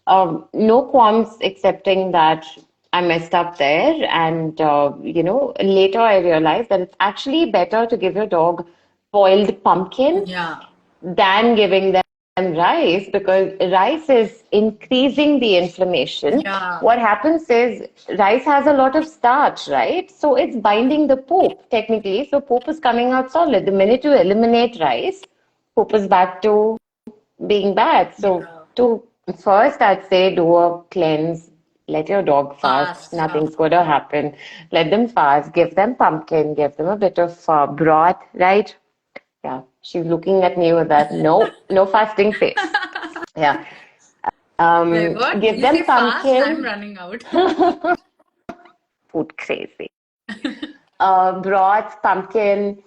No qualms accepting that I messed up there. And, later I realized that it's actually better to give your dog boiled pumpkin Yeah. than giving them rice because rice is increasing the inflammation. Yeah. What happens is rice has a lot of starch, right? So it's binding the poop technically. So poop is coming out solid. The minute you eliminate rice, poop is back to being bad. So Yeah. to first, I'd say do a cleanse. Let your dog fast. Fast. Yeah. Nothing's going to happen. Let them fast. Give them pumpkin. Give them a bit of broth, right? Yeah, she's looking at me with that no fasting face. Yeah. Like what? Give You say them fast, I'm pumpkin, running out. food crazy. Broth, pumpkin,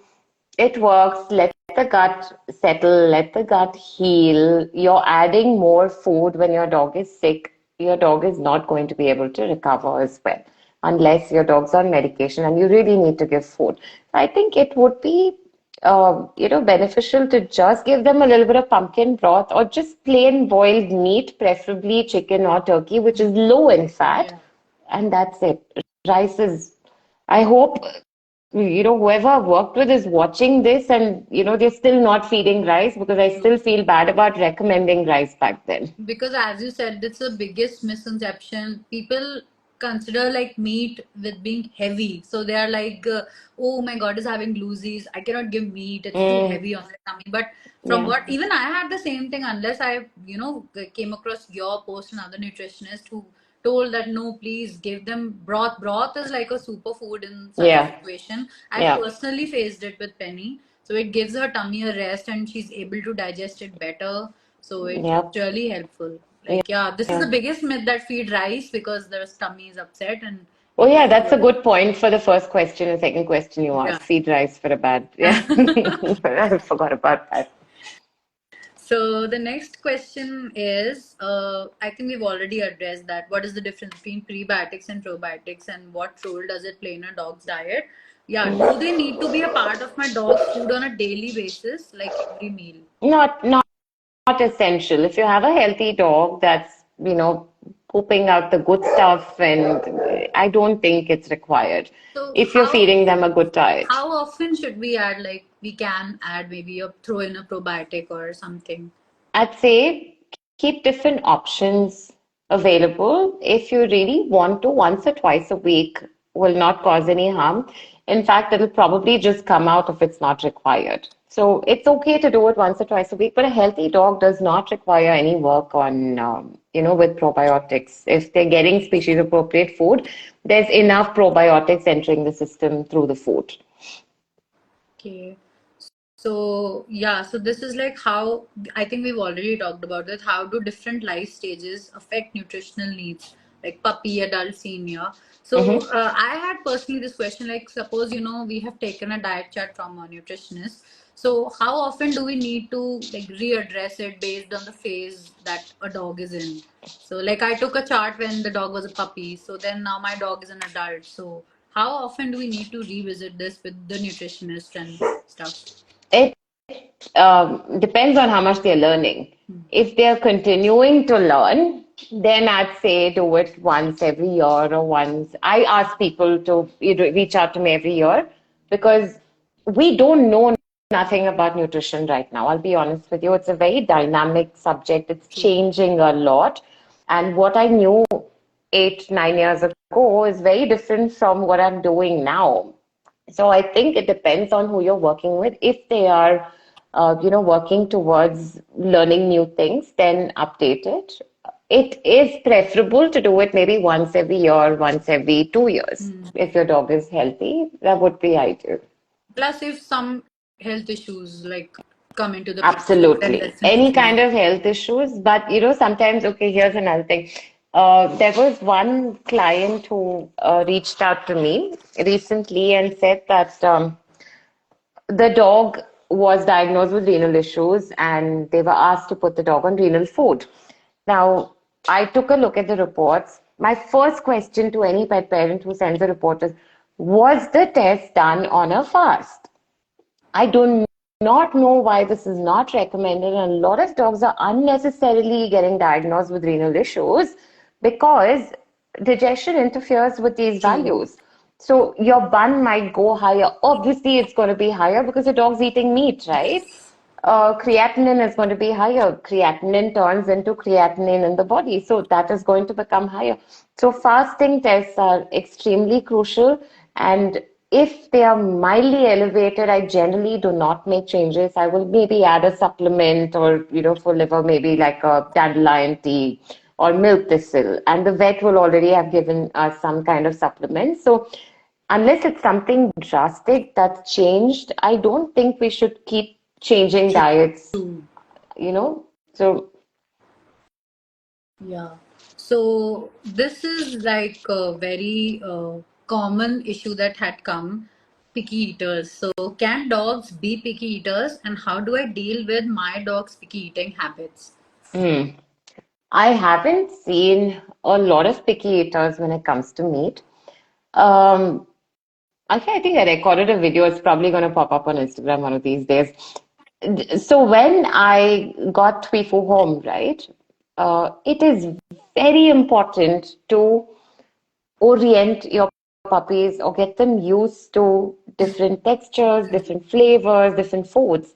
it works. Let the gut settle, let the gut heal. You're adding more food when your dog is sick. Your dog is not going to be able to recover as well unless your dog's on medication and you really need to give food. I think it would be, beneficial to just give them a little bit of pumpkin broth or just plain boiled meat, preferably chicken or turkey, which is low in fat, Yeah. and that's it. Rice is, I hope, whoever I've worked with is watching this and, they're still not feeding rice because I True. still feel bad about recommending rice back then. Because as you said, it's the biggest misconception. People consider like meat with being heavy. So they are like, oh my God, is having loosies. I cannot give meat. It's too Mm, heavy on the tummy. But from yeah, what even I had the same thing unless I, came across your post, another nutritionist who told that no, please give them broth. Broth is like a superfood in such a yeah, situation. I yeah, personally faced it with Penny. So it gives her tummy a rest and she's able to digest it better. So it's yeah, really helpful. yeah. Like, yeah, this is the Yeah. biggest myth that feed rice because their tummy is upset and Oh, it yeah, doesn't that's a work. good point for the first question and second question you Yeah. asked. Feed rice for a bad. Yeah, I forgot about that. So the next question is, I think we've already addressed that. What is the difference between prebiotics and probiotics, and what role does it play in a dog's diet? Yeah, do they need to be a part of my dog's food on a daily basis, like every meal? Not essential. If you have a healthy dog that's, pooping out the good stuff, and I don't think it's required So if you're feeding them a good diet. how often should we add? Like we can add maybe a throw in a probiotic or something. I'd say keep different options available. If you really want to, once or twice a week will not cause any harm. In fact, it'll probably just come out if it's not required. So it's okay to do it once or twice a week, but a healthy dog does not require any work on, with probiotics. If they're getting species appropriate food, there's enough probiotics entering the system through the food. Okay. So yeah, so this is like how I think we've already talked about it. How do different life stages affect nutritional needs, like puppy, adult, senior? So Hmm. I had personally this question, like suppose we have taken a diet chart from a nutritionist. So how often do we need to like readdress it based on the phase that a dog is in? So like I took a chart when the dog was a puppy. So then now my dog is an adult. So how often do we need to revisit this with the nutritionist and stuff? It depends on how much they're learning. Hmm. If they're continuing to learn, then I'd say do it once every year or once. I ask people to reach out to me every year because we don't know nothing about nutrition right now. I'll be honest with you. It's a very dynamic subject. It's True. changing a lot. And what I knew 8, 9 years ago is very different from what I'm doing now. So I think it depends on who you're working with. If they are, working towards learning new things, then update it. It is preferable to do it maybe once every year, once every 2 years. Hmm. If your dog is healthy, that would be ideal. Plus, if some health issues like come into the picture, then Absolutely. Any definitely. kind of health issues, but sometimes, okay, here's another thing. There was one client who reached out to me recently and said that the dog was diagnosed with renal issues and they were asked to put the dog on renal food. Now, I took a look at the reports. My first question to any pet parent who sends a report is, was the test done on a fast? I don't not know why this is not recommended. And a lot of dogs are unnecessarily getting diagnosed with renal issues because digestion interferes with these True. values. So your bun might go higher. Obviously, it's going to be higher because the dog's eating meat, right? Yes. Creatinine is going to be higher. Creatinine turns into creatinine in the body, so that is going to become higher. So fasting tests are extremely crucial, and if they are mildly elevated, I generally do not make changes. I will maybe add a supplement or, for liver, maybe like a dandelion tea or milk thistle, and the vet will already have given us some kind of supplement. So unless it's something drastic that's changed, I don't think we should keep changing diets, True. you know. So, Yeah. So this is like a very common issue that had come, picky eaters. So can dogs be picky eaters, and how do I deal with my dog's picky eating habits? hmm, I haven't seen a lot of picky eaters when it comes to meat. Um, actually, I think I recorded a video. It's probably going to pop up on Instagram one of these days. So when I got Twifu home, right, it is very important to orient your puppies or get them used to different textures, different flavors, different foods.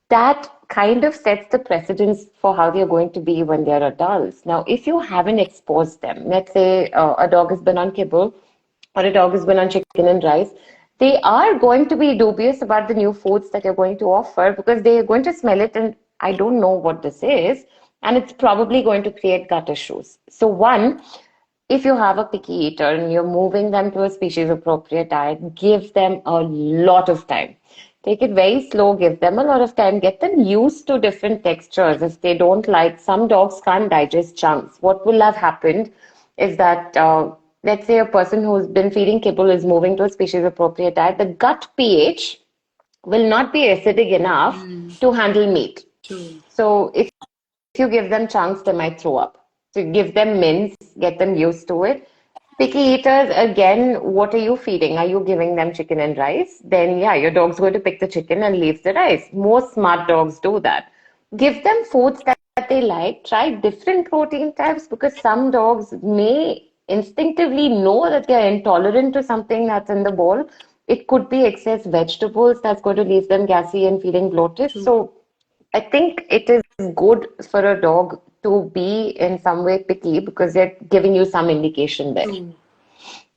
That kind of sets the precedence for how they're going to be when they're adults. Now, if you haven't exposed them, let's say a dog has been on kibble or a dog has been on chicken and rice, they are going to be dubious about the new foods that you're going to offer because they're going to smell it and I don't know what this is. And it's probably going to create gut issues. So, one, if you have a picky eater and you're moving them to a species appropriate diet, give them a lot of time. Take it very slow, give them a lot of time, get them used to different textures. If they don't like, some dogs can't digest chunks. What will have happened is that, let's say a person who's been feeding kibble is moving to a species appropriate diet, the gut pH will not be acidic enough Mm, to handle meat. true. So if you give them chunks, they might throw up. So give them mince, get them used to it. Picky eaters, again, what are you feeding? Are you giving them chicken and rice? Then, yeah, your dog's going to pick the chicken and leave the rice. Most smart dogs do that. Give them foods that they like. Try different protein types because some dogs may instinctively know that they're intolerant to something that's in the bowl. It could be excess vegetables that's going to leave them gassy and feeling bloated. True. So, I think it is good for a dog to be in some way picky because they're giving you some indication there. True.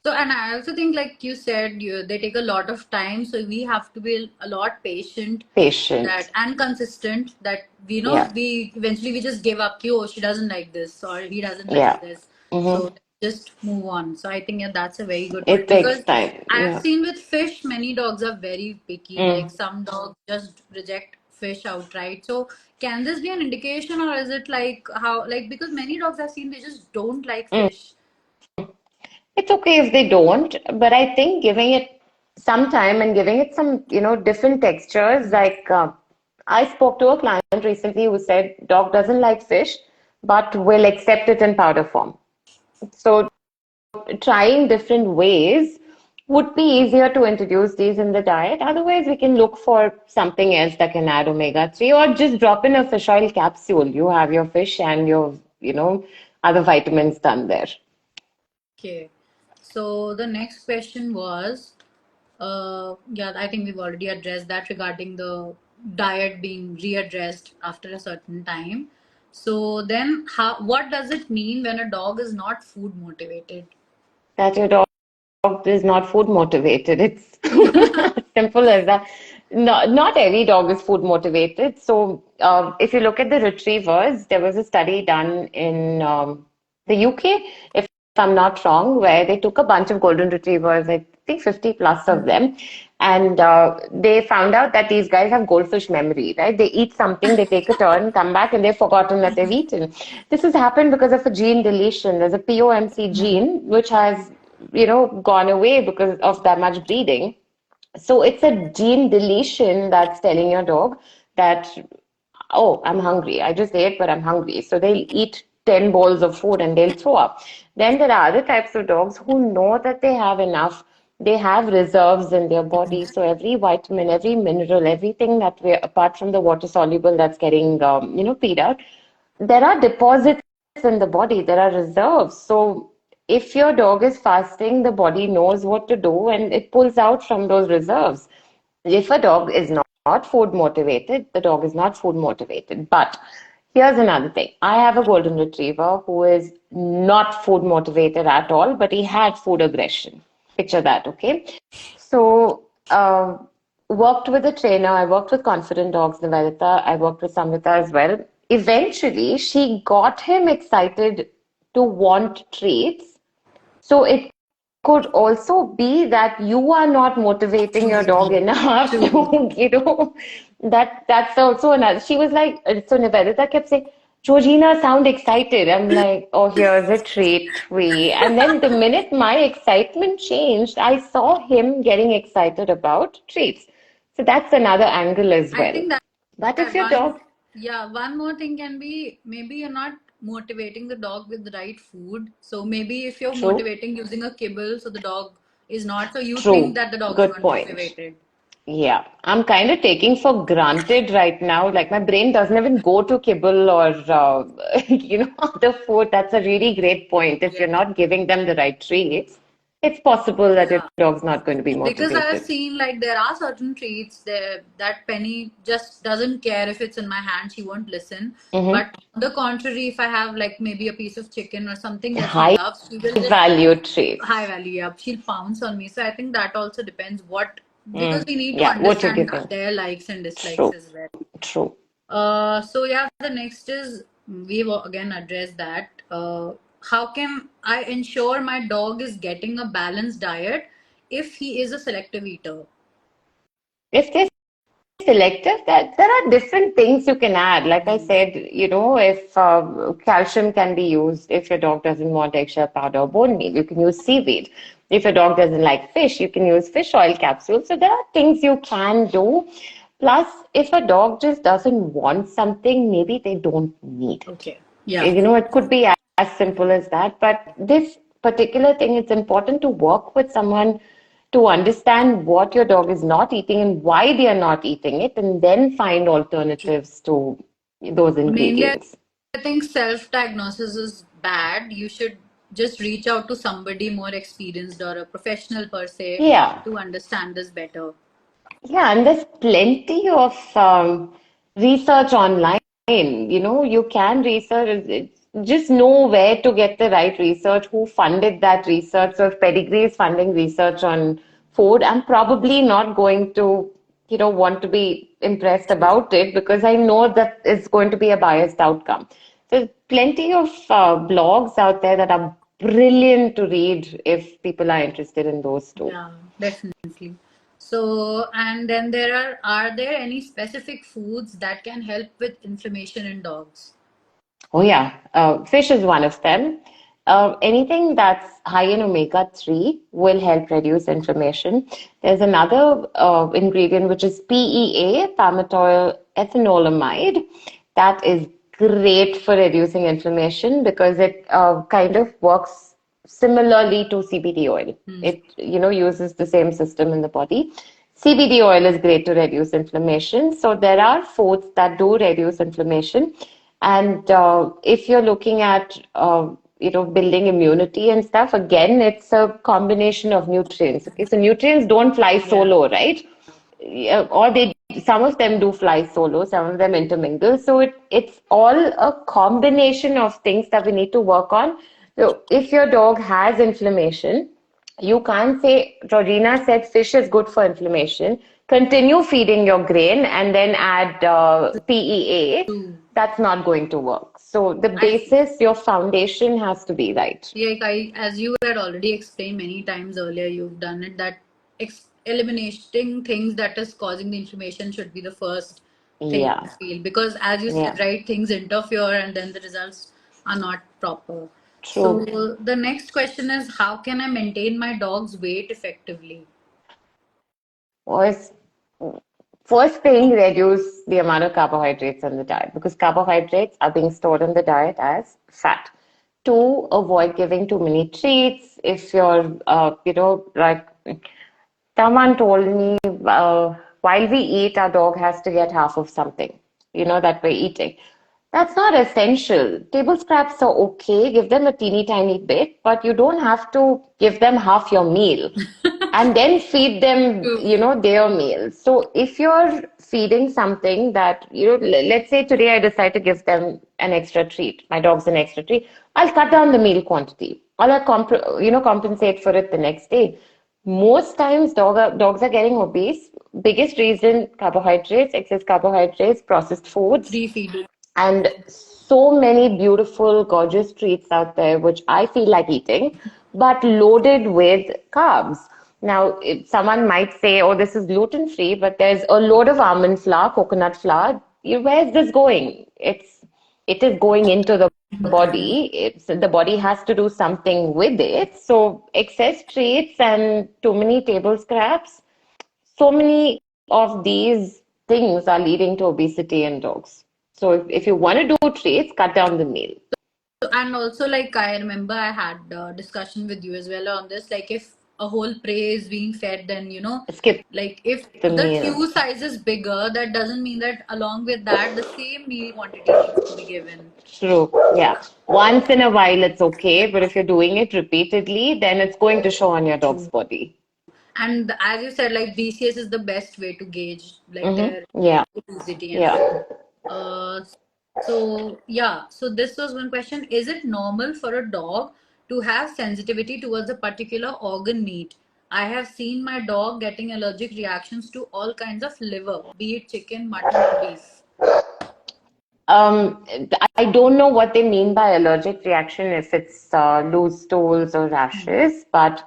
So, and I also think, like you said, they take a lot of time. So we have to be a lot patient, Patient. that and consistent. That we know Yeah. we eventually we just give up. Ki, oh, she doesn't like this, or he doesn't like Yeah. this. Hmm. So just move on. So I think, yeah, that's a very good It point, takes because time. I've Yeah. seen with fish, many dogs are very picky. Like Mm. some dogs just reject fish outright. So can this be an indication, or is it like how, like, because many dogs I've seen, they just don't like Mm. fish. It's okay if they don't, but I think giving it some time and giving it some, different textures. Like I spoke to a client recently who said dog doesn't like fish, but will accept it in powder form. So trying different ways would be easier to introduce these in the diet. Otherwise, we can look for something else that can add omega-3 or just drop in a fish oil capsule. You have your fish and your, other vitamins done there. Okay. So the next question was, yeah, I think we've already addressed that regarding the diet being readdressed after a certain time. So then, what does it mean when a dog is not food motivated? That your dog is not food motivated. It's as simple as that. Not every dog is food motivated. So, if you look at the retrievers, there was a study done in the UK, if I'm not wrong, where they took a bunch of golden retrievers, I think 50 plus of them, and they found out that these guys have goldfish memory, right? They eat something, they take a turn, come back, and they've forgotten that they've eaten. This has happened because of a gene deletion. There's a POMC gene which has gone away because of that much breeding. So it's a gene deletion that's telling your dog that, oh, I'm hungry. I just ate, but I'm hungry. So they'll eat 10 bowls of food and they'll throw up. Then there are other types of dogs who know that they have enough. they have reserves in their body. So every vitamin, every mineral, everything that we, apart from the water soluble that's getting, peed out, there are deposits in the body. There are reserves. So if your dog is fasting, the body knows what to do and it pulls out from those reserves. If a dog is not food motivated, the dog is not food motivated. But here's another thing. I have a golden retriever who is not food motivated at all, but he had food aggression. Picture that, okay? So, worked with a trainer. I worked with Confident Dogs, Nivedita. I worked with Samvita as well. Eventually, she got him excited to want treats. So it could also be that you are not motivating your True. dog enough True. to, that's also another. She was like, so Nivedita kept saying, Georgina, sound excited. I'm like, oh, here's a treat. And then the minute my excitement changed, I saw him getting excited about treats. So that's another angle as I well. think that But if your one, dog, yeah, one more thing can be maybe you're not motivating the dog with the right food. So maybe if you're true, motivating using a kibble, so the dog is not, so you think true, that the dog is good not point. motivated. Yeah, I'm kind of taking for granted right now. Like my brain doesn't even go to kibble or other food. That's a really great point. If Yeah. you're not giving them the right treats, it's possible that your Yeah. dog's not going to be Because I've motivated. seen like there are certain treats there that Penny just doesn't care if it's in my hand, she won't listen. Hmm. But on the contrary, if I have like maybe a piece of chicken or something that she High loves, she will just value high treats. value, yeah, she'll pounce on me. So I think that also depends what, because Mm. we need to Yeah, what you're understand giving. their likes and dislikes True, as well. true. So yeah, the next is we've again addressed that. How can I ensure my dog is getting a balanced diet if he is a selective eater? If they're selective, that there are different things you can add. Like I Mm. said, if calcium can be used, if your dog doesn't want eggshell powder or bone meal, you can use seaweed. If your dog doesn't like fish, you can use fish oil capsules. So there are things you can do. Plus, if a dog just doesn't want something, maybe they don't need it. Okay. Yeah. It could be as simple as that. But this particular thing, it's important to work with someone to understand what your dog is not eating and why they are not eating it, and then find alternatives to those Mainly, ingredients. I think self-diagnosis is bad. You should just reach out to somebody more experienced or a professional per se Yeah. to understand this better. Yeah, and there's plenty of research online. You can research, just know where to get the right research, who funded that research. So if Pedigree is funding research on food, I'm probably not going to, want to be impressed about it because I know that it's going to be a biased outcome. There's plenty of blogs out there that are brilliant to read if people are interested in those too. Yeah, definitely. So, and then are there any specific foods that can help with inflammation in dogs? Oh, yeah. Fish is one of them. Anything that's high in omega-3 will help reduce inflammation. There's another ingredient which is PEA, palmitoyl ethanolamide. That is great for reducing inflammation because it kind of works similarly to CBD oil. Hmm. It, uses the same system in the body. CBD oil is great to reduce inflammation. So there are foods that do reduce inflammation. And if you're looking at, building immunity and stuff, again, it's a combination of nutrients. Okay, so nutrients don't fly Yeah. solo, right? Yeah, or some of them do fly solo, some of them intermingle. So it's all a combination of things that we need to work on. So if your dog has inflammation, you can't say, Georgina said fish is good for inflammation. Continue feeding your grain and then add PEA. True. That's not going to work. So the I basis, your foundation has to be right. like I as you had already explained many times earlier, you've done it that eliminating things that is causing the inflammation should be the first thing I Yeah, feel, because as you said, yeah, right, things interfere and then the results are not proper. true. So the next question is, how can I maintain my dog's weight effectively? Was First thing, reduce the amount of carbohydrates in the diet because carbohydrates are being stored in the diet as fat. Two, avoid giving too many treats. If you're, like Someone told me while we eat, our dog has to get half of something, that we're eating. That's not essential. Table scraps are okay. Give them a teeny tiny bit, but you don't have to give them half your meal and then feed them, True. their meals. So if you're feeding something that, let's say today I decide to give them an extra treat, my dog's an extra treat, I'll cut down the meal quantity. Compensate for it the next day. Most times dogs are getting obese. Biggest reason, carbohydrates, excess carbohydrates, processed foods, Free feeding. and so many beautiful, gorgeous treats out there, which I feel like eating, but loaded with carbs. Now, someone might say, oh, this is gluten free, but there's a load of almond flour, coconut flour. Where is this going? It is going into the body. The body has to do something with it. So, excess treats and too many table scraps, so many of these things are leading to obesity in dogs. So if you want to do treats, cut down the meal. And also, like, I remember I had a discussion with you as well on this. Like, if a whole prey is being fed, then, Skip like, if the the meal. chew size is bigger, that doesn't mean that along with that, the same meal quantity needs to be given. True. Yeah. Once in a while, it's okay. But if you're doing it repeatedly, then it's going to show on your dog's True. body. And as you said, like, BCS is the best way to gauge, like, their Yeah. obesity and all. Yeah. Uh, so yeah, so this was one question. Is it normal for a dog to have sensitivity towards a particular organ meat? I have seen my dog getting allergic reactions to all kinds of liver, be it chicken, mutton, or beef. Um, I don't know what they mean by allergic reaction, if it's loose stools or rashes, but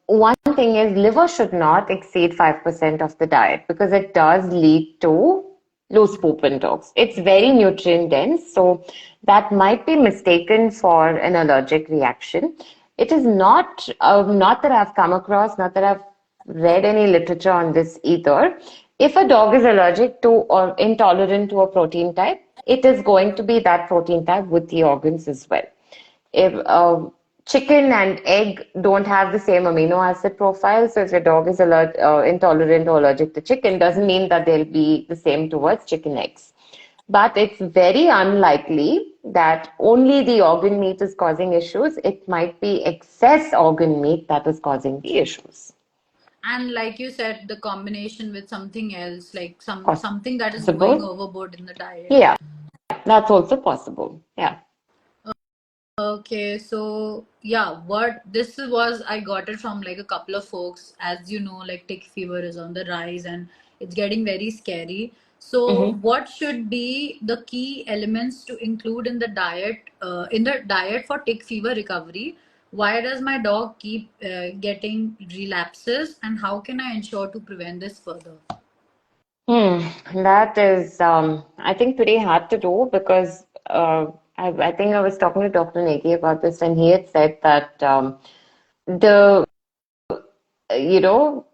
one thing is liver should not exceed 5% of the diet because it does lead to loose poop in dogs. It's very nutrient dense, so that might be mistaken for an allergic reaction. It is not that I've come across, not that I've read any literature on this either. If a dog is allergic to or intolerant to a protein type, it is going to be that protein type with the organs as well. If chicken and egg don't have the same amino acid profile, so if your dog is intolerant or allergic to chicken, doesn't mean that they'll be the same towards chicken eggs. But it's very unlikely that only the organ meat is causing issues. It might be excess organ meat that is causing the issues. And like you said, the combination with something else, like something that is going Possible? overboard in the diet. Yeah, that's also possible. Yeah. Okay, so yeah, what this was, I got it from like a couple of folks. As you know, like tick fever is on the rise and it's getting very scary. So, Hmm. what should be the key elements to include in the diet for tick fever recovery? Why does my dog keep getting relapses, and how can I ensure to prevent this further? Hmm. That is, I think, pretty hard to do because I think I was talking to Dr. Negi about this, and he had said that the, you know,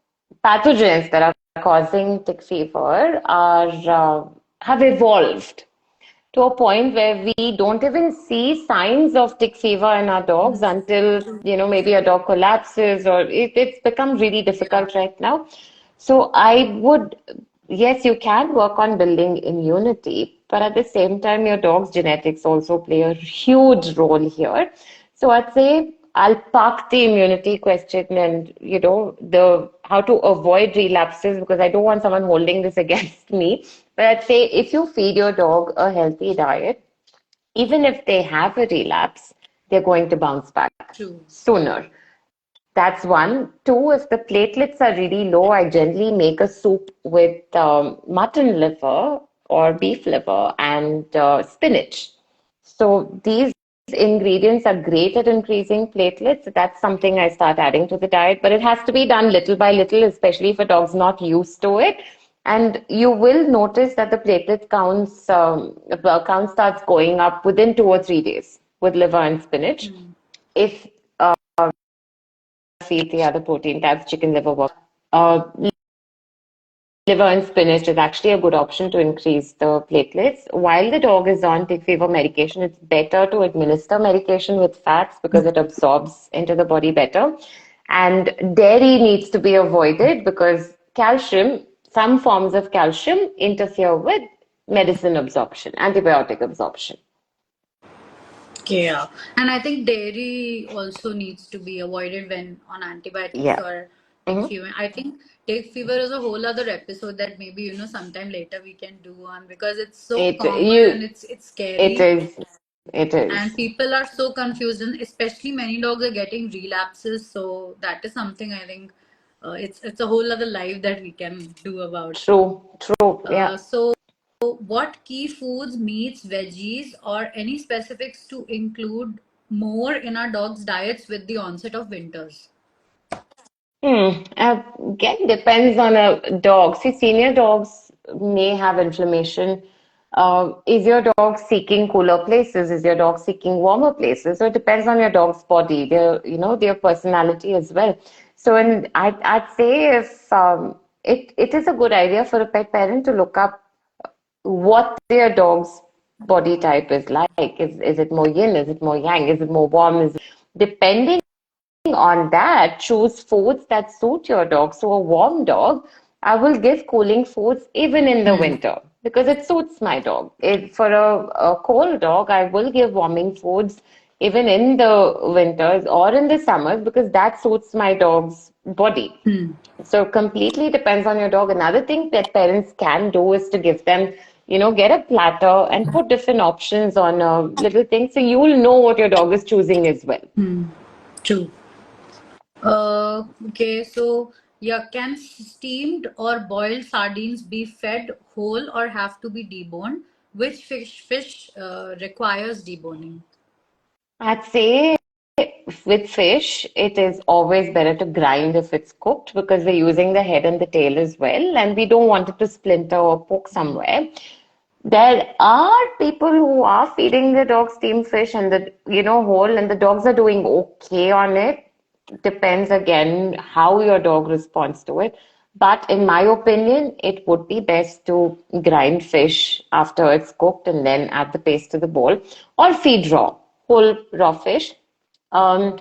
pathogens that are causing tick fever have evolved to a point where we don't even see signs of tick fever in our dogs until, maybe a dog collapses or it's become really Yeah, difficult right now. So yes, you can work on building immunity, but at the same time, your dog's genetics also play a huge role here. So I'd say I'll park the immunity question and, the how to avoid relapses because I don't want someone holding this against me. But I'd say if you feed your dog a healthy diet, even if they have a relapse, they're going to bounce back true. sooner. That's one. Two, if the platelets are really low, I generally make a soup with mutton liver or beef liver and spinach. So these ingredients are great at increasing platelets. That's something I start adding to the diet, but it has to be done little by little, especially if a dog's not used to it. And you will notice that the count starts going up within 2 or 3 days with liver and spinach. Hmm. If feed the other protein types, chicken liver work. Uh, Liver and spinach is actually a good option to increase the platelets. While the dog is on tick fever medication, it's better to administer medication with fats because it absorbs into the body better. And dairy needs to be avoided because calcium, some forms of calcium interfere with medicine absorption, antibiotic absorption. Okay, yeah. And I think dairy also needs to be avoided when on antibiotics Yeah. or tick Mhm. fever. I think tick fever is a whole other episode that maybe, sometime later we can do on, because it's so It common and you it's it scary, is it is and people are so confused, and especially many dogs are getting relapses. So that is something I think it's a whole other life that we can do about. true. Yeah. So, what key foods, meats, veggies, or any specifics to include more in our dogs' diets with the onset of winters? Again, depends on a dog. See, senior dogs may have inflammation. Is your dog seeking cooler places? Is your dog seeking warmer places? So it depends on your dog's body, their personality as well. So, and I'd say if it is a good idea for a pet parent to look up what their dog's body type is like. Is it more yin? Is it more yang? Is it more warm? Depending on that, choose foods that suit your dog. So a warm dog, I will give cooling foods even in the Hmm. winter because it suits my dog. If for a cold dog, I will give warming foods even in the winters or in the summers because that suits my dog's body. Hmm. So completely depends on your dog. Another thing that parents can do is to give them, get a platter and put different options on a little thing so you'll know what your dog is choosing as well. Hmm. True. Okay, so yeah, can steamed or boiled sardines be fed whole or have to be deboned? Which fish requires deboning? I'd say with fish, it is always better to grind if it's cooked because we're using the head and the tail as well, and we don't want it to splinter or poke somewhere. There are people who are feeding their dogs steamed fish and whole, and the dogs are doing okay on it. Depends again how your dog responds to it. But in my opinion, it would be best to grind fish after it's cooked and then add the paste to the bowl or feed whole raw fish. Um,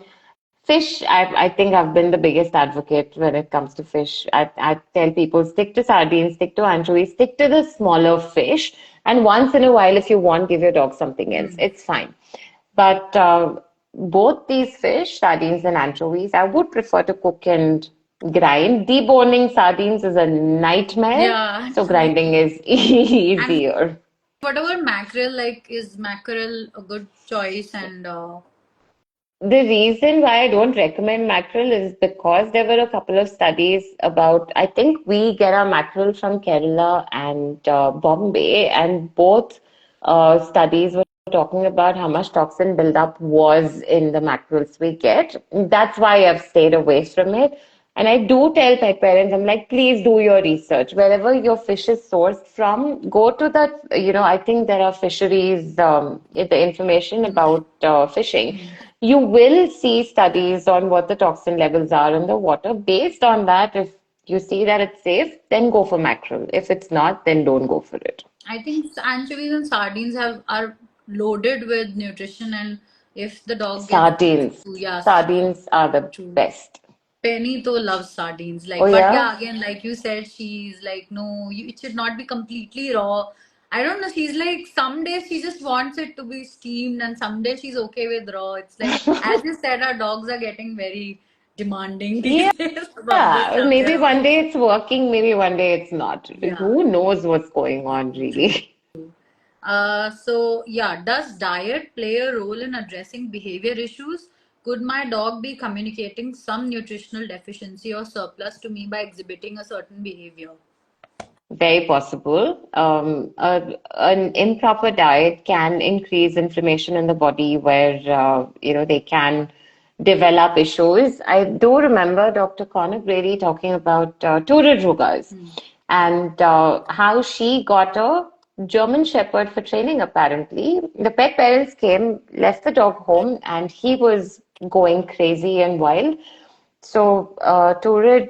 Fish, I think I've been the biggest advocate when it comes to fish. I tell people stick to sardines, stick to anchovies, stick to the smaller fish. And once in a while, if you want, give your dog something else. Hmm. It's fine. But both these fish, sardines and anchovies, I would prefer to cook and grind. Deboning sardines is a nightmare, Yeah, so true. grinding is And easier. what about mackerel? Like, is mackerel a good choice? And The reason why I don't recommend mackerel is because there were a couple of studies about, I think we get our mackerel from Kerala and Bombay, and both studies were talking about how much toxin buildup was in the mackerels we get. That's why I've stayed away from it. And I do tell pet parents, I'm like, please do your research. Wherever your fish is sourced from, go to that. I think there are fisheries, the information about fishing. You will see studies on what the toxin levels are in the water. Based on that, if you see that it's safe, then go for mackerel. If it's not, then don't go for it. I think anchovies and sardines are loaded with nutrition, and if the dog gets used Sardines. to, yes, Sardines are the true. best. Penny though loves sardines, Oh, like, but yeah? yeah, again, like you said, she's like, no, it should not be completely raw. I don't know. She's like, some days she just wants it to be steamed, and some days she's okay with raw. It's like, as you said, our dogs are getting very demanding these days about this Yeah, stuff. maybe They're one day it's working, maybe one day it's not. yeah. Who knows what's going on, really? So yeah, does diet play a role in addressing behavior issues? Could my dog be communicating some nutritional deficiency or surplus to me by exhibiting a certain behavior? Very possible. An improper diet can increase inflammation in the body where, they can develop issues. I do remember Dr. Connor Brady talking about Rugas Hmm. and how she got a German Shepherd for training, apparently. The pet parents came, left the dog home, and he was going crazy and wild. So Turid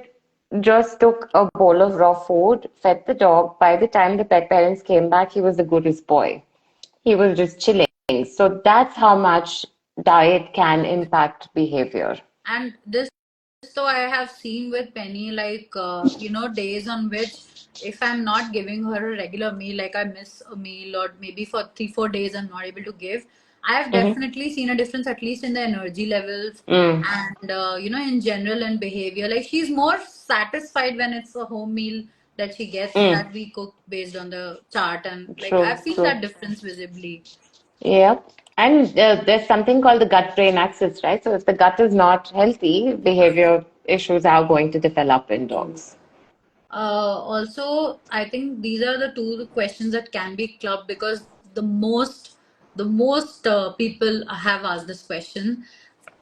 just took a bowl of raw food, fed the dog. By the time the pet parents came back, he was the goodest boy. He was just chilling. So that's how much diet can impact behavior. And this though I have seen with Penny, like, days on which if I'm not giving her a regular meal, like I miss a meal or maybe for 3, 4 days I'm not able to give, I have Mm-hmm. definitely seen a difference, at least in the energy levels Mm. and, in general and behavior. Like, she's more satisfied when it's a home meal that she gets Mm. that we cook based on the chart. And like, I've True, seen true. that difference visibly. Yeah. And there's something called the gut-brain axis, right? So if the gut is not healthy, behavior issues are going to develop in True. dogs. Also, I think these are the two questions that can be clubbed because the most people have asked this question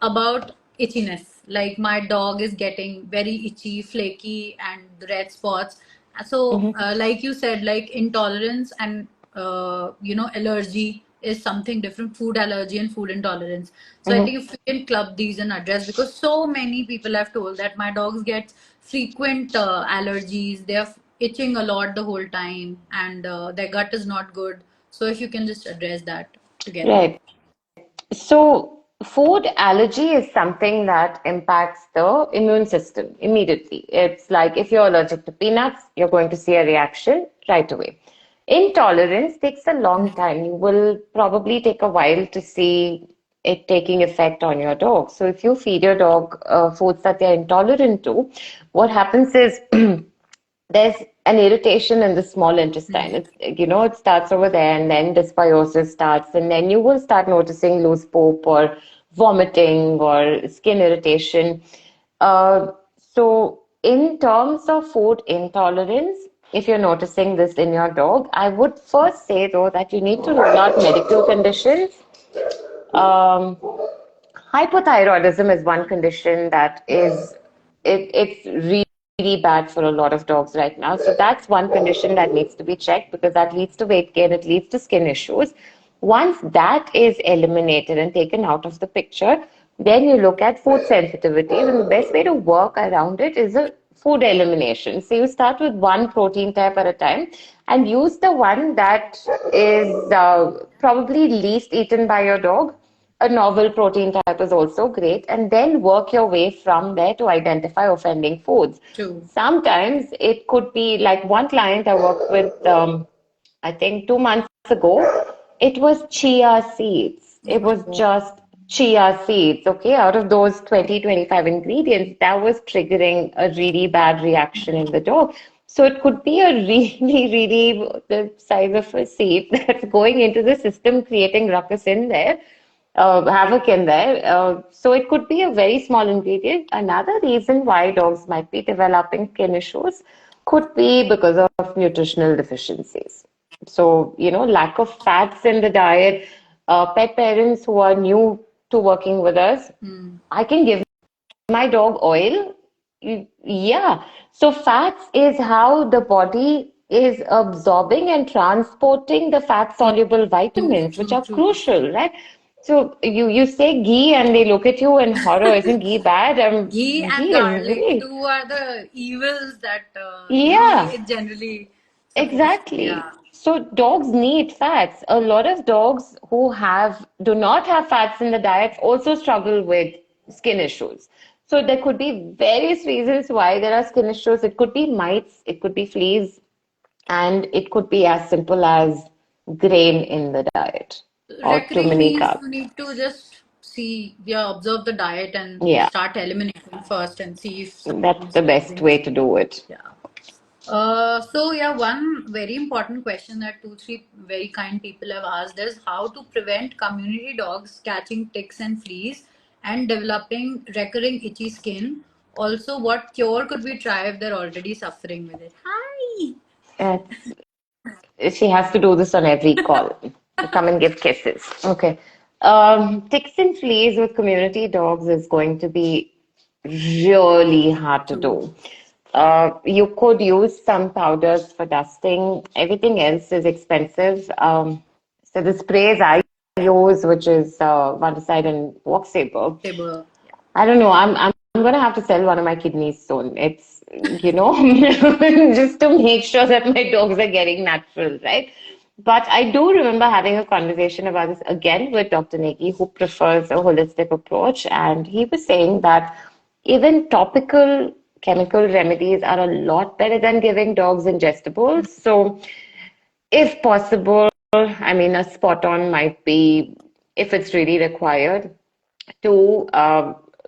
about itchiness. Like, my dog is getting very itchy, flaky, and red spots. So, Mm-hmm. like you said, like intolerance and allergy is something different. Food allergy and food intolerance. So, I Mm-hmm. think if we can club these and address, because so many people have told that my dogs get frequent allergies. They're itching a lot the whole time, and their gut is not good. So, if you can just address that together. Right. So, food allergy is something that impacts the immune system immediately. It's like if you're allergic to peanuts, you're going to see a reaction right away. Intolerance takes a long time. You will probably take a while to see it taking effect on your dog. So, if you feed your dog foods that they're intolerant to, what happens is there's an irritation in the small intestine. Mm. It starts over there, and then dysbiosis starts, and then you will start noticing loose poop or vomiting or skin irritation. So, in terms of food intolerance, if you're noticing this in your dog, I would first say though that you need to rule out medical conditions. Um, Hypothyroidism is one condition that it's really bad for a lot of dogs right now. So that's one condition that needs to be checked because that leads to weight gain, it leads to skin issues. Once that is eliminated and taken out of the picture, then you look at food sensitivities, and the best way to work around it is a food elimination. So you start with one protein type at a time and use the one that is probably least eaten by your dog. A novel protein type is also great, and then work your way from there to identify offending foods. True. Sometimes it could be like one client I worked with, I think 2 months ago, it was chia seeds. Oh It my was God. just chia seeds, okay? Out of those 20, 25 ingredients, that was triggering a really bad reaction in the dog. So it could be a really, really the size of a seed that's going into the system, creating ruckus in there, havoc in there. So it could be a very small ingredient. Another reason why dogs might be developing skin issues could be because of nutritional deficiencies. So, lack of fats in the diet. Pet parents who are new to working with us, Hmm. I can give my dog oil. Yeah. So fats is how the body is absorbing and transporting the fat soluble True, vitamins, which true, are true. crucial, right? So you say ghee and they look at you in horror. Isn't ghee bad? Ghee and Ghee is garlic, great. two are the evils that Yeah. it generally supposed to. Exactly. Yeah. So dogs need fats. A lot of dogs who do not have fats in the diet also struggle with skin issues. So there could be various reasons why there are skin issues. It could be mites, it could be fleas, and it could be as simple as grain in the diet or too Recurring many means carbs. you need to just see, yeah, observe the diet and Yeah, start eliminating first and see if something that's is the best causing. way to do it. Yeah. So yeah, one very important question that 2, 3 very kind people have asked is how to prevent community dogs catching ticks and fleas and developing recurring itchy skin. Also, what cure could we try if they're already suffering with it? Hi. It's She has to do this on every call. Come and give kisses. Okay. Ticks and fleas with community dogs is going to be really hard to True. do. You could use some powders for dusting. Everything else is expensive. So the sprays I use, which is Fungicide and Walk Saber, Saber. I don't know. I'm gonna have to sell one of my kidneys soon. It's just to make sure that my dogs are getting natural, right? But I do remember having a conversation about this again with Dr. Negi, who prefers a holistic approach, and he was saying that Even topical chemical remedies are a lot better than giving dogs ingestibles. So, if possible, I mean, a spot on might be if it's really required to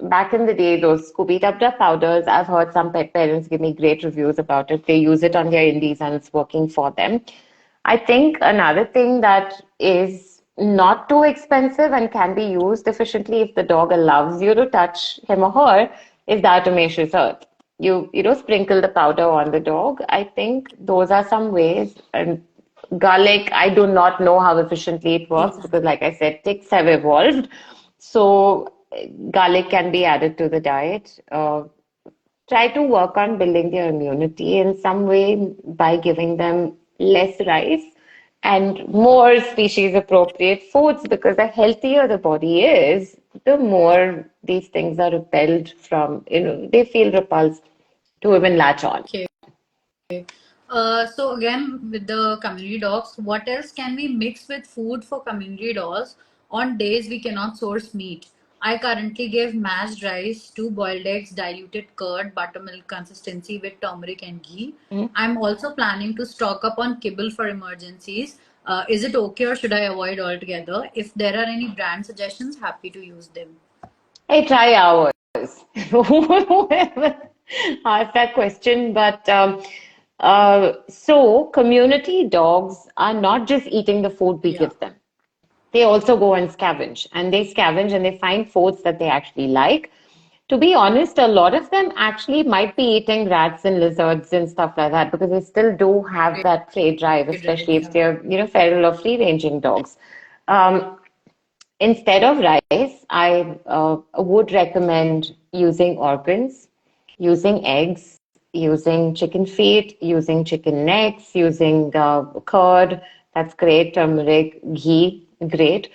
back in the day, those Scooby Dub Dub powders, I've heard some pet parents give me great reviews about it. They use it on their indies and it's working for them. I think another thing that is not too expensive and can be used efficiently if the dog allows you to touch him or her is diatomaceous earth. You sprinkle the powder on the dog. I think those are some ways. And garlic, I do not know how efficiently it works Yeah. because, like I said, ticks have evolved. So garlic can be added to the diet. Try to work on building their immunity in some way by giving them less rice and more species appropriate foods because the healthier the body is, the more these things are repelled from, they feel repulsed to even latch on. Okay. So again, with the community dogs, what else can we mix with food for community dogs on days we cannot source meat? I currently give mashed rice, two boiled eggs, diluted curd, buttermilk consistency with turmeric and ghee. I'm also planning to stock up on kibble for emergencies. Is it okay or should I avoid altogether? If there are any brand suggestions, happy to use them. Hey, try ours. Whoever asked that question, but so community dogs are not just eating the food we Yeah. give them. They also go and scavenge, and they scavenge and they find foods that they actually like. To be honest, a lot of them actually might be eating rats and lizards and stuff like that because they still do have that prey drive, Great drive, especially if yeah. they're, feral or free-ranging dogs. Um, Instead of rice, I would recommend using organs, using eggs, using chicken feet, using chicken necks, using curd. That's great. Turmeric, ghee, great.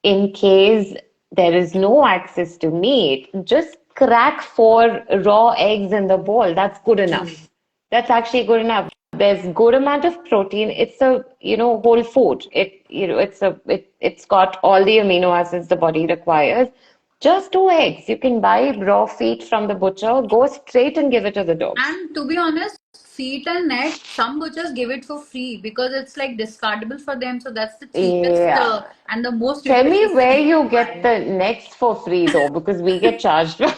In case there is no access to meat, just crack 4 raw eggs in the bowl. That's good True. enough. That's actually good enough. There's good amount of protein. It's a, whole food. It's got all the amino acids the body requires. Just 2 eggs. You can buy raw feet from the butcher, go straight and give it to the dogs. And to be honest, feet and neck, some butchers give it for free because it's like discardable for them. So that's the cheapest Yeah. and the most Tell me nutritious where thing you to get buy. the necks for free though, because we get charged for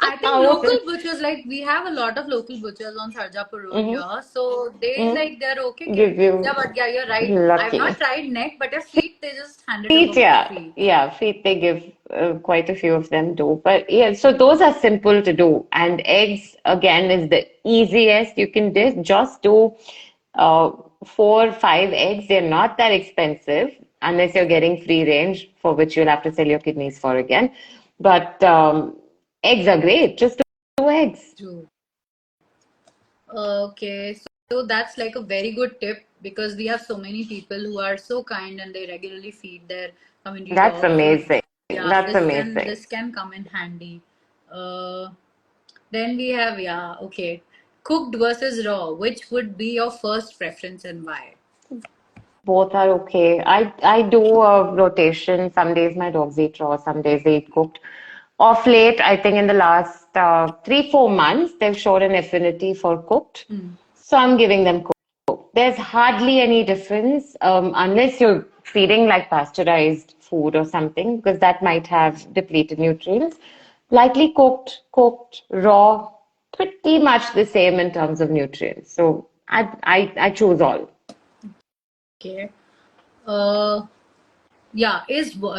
I think local ours. butchers, like we have a lot of local butchers on Sarjapur Road Hmm. here. So they like they're okay Give giving. Yeah, you but yeah, you're right. I've not lucky. tried neck, but a feet they just hand it Feet, over for yeah, free. yeah, feet they give quite a few of them do. But yeah, so those are simple to do. And eggs, again, is the easiest. You can just do 4, 5 eggs. They're not that expensive unless you're getting free range, for which you'll have to sell your kidneys for again. But eggs are great. Just 2 eggs. True. Okay, so that's like a very good tip because we have so many people who are so kind and they regularly feed their community That's dogs. So amazing. yeah, That's amazing. this can come in handy. Uh, then we have yeah, okay, cooked versus raw. Which would be your first preference and why? Both are okay. I do a rotation. Some days my dogs eat raw, some days they eat cooked. Off late, I think in the last 3, 4 months, they've shown an affinity for cooked. Hmm. So I'm giving them cooked. There's hardly any difference unless you're feeding like pasteurized food or something, because that might have depleted nutrients. Likely cooked, raw, pretty much the same in terms of nutrients. So I choose all. Okay. Uh, Yeah,